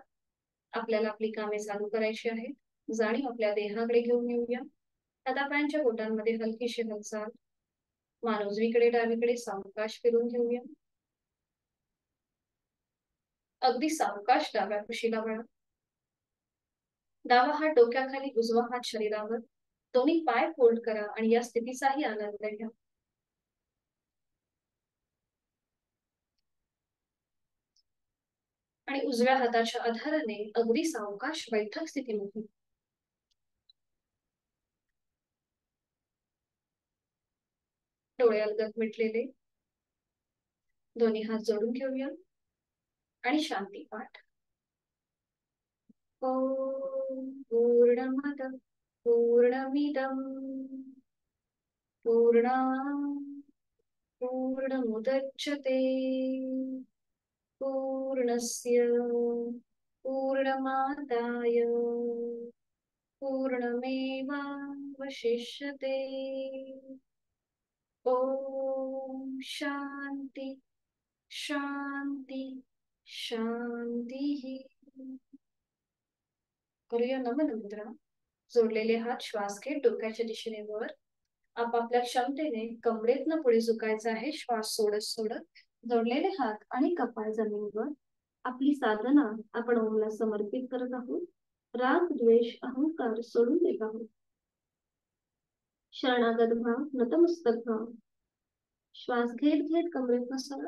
आपल्याला आपली कामे चालू करायची आहेत. जाणीव आपल्या देहाकडे घेऊन येऊया. हातापायांच्या बोटांमध्ये हलकीशी हालचाल. मान उजवीकडे डावीकडे सावकाश फिरून घेऊया. अगदी सावकाश डाव्या कुशीला वळा. डावा हात डोक्याखाली, उजवा हात शरीरावर. दोन्ही पाय फोल्ड करा आणि या स्थितीचाही आनंद घ्या. आणि उजव्या हाताच्या आधाराने अगदी सावकाश बैठक स्थितीमध्ये डोळे अलगद मिटलेले, दोन्ही हात जोडून घेऊया आणि शांती पाठ. ओम पूर्णमद पूर्णमिदं पूर्णात् पूर्णमुदच्यते पूर्णस्य पूर्णमादाय पूर्णमेवावशिष्यते। ओम शांती शांती शांती। करूया नमन मुद्रा. जोडलेले हात श्वास घेत डोक्याच्या दिशेने वर. आपापल्या क्षमतेने कमरेतनं पुढे झुकायचं आहे. श्वास सोडत सोडत जोडलेले हात आणि कपाळ जमिनीवर. आपली साधना आपण ओमला समर्पित करत आहोत. राग द्वेष अहंकार सोडून देत आहोत. शरणागत भाव नतमस्तक भाव. श्वास घेत घेत कमरेतनं सरळ.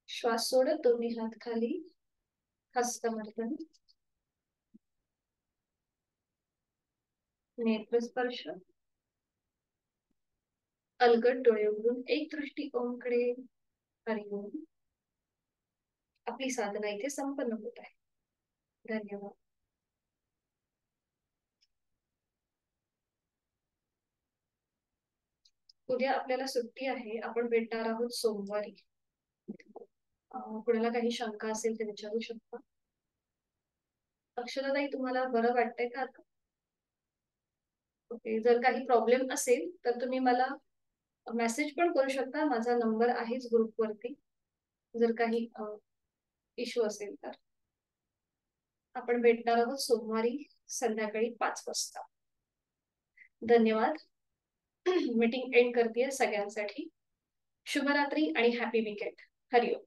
श्वास सोडत दोन्ही हात खाली. हस्तमर्दन. नेत्रस्पर्श. अलगद डोळे उघडून एक दृष्टी ओमकडे. हरिओम. आपली साधना इथे संपन्न होत आहे. धन्यवाद. उद्या आपल्याला सुट्टी आहे. आपण भेटणार आहोत सोमवारी. कुणाला काही शंका असेल ते विचारू शकता. अक्षराताई तुम्हाला बरं वाटतंय का आता? ओके. जर काही प्रॉब्लेम असेल तर तुम्ही मला मेसेज पण करू शकता. माझा नंबर आहेच ग्रुपवरती. जर काही इश्यू असेल तर. आपण भेटणार आहोत सोमवारी संध्याकाळी 5 वाजता. धन्यवाद. मीटिंग एंड करते सगळ्यांसाठी. शुभरात्री आणि हॅपी वीकेंड. हरिओम.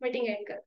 मीटिंग एंड कर.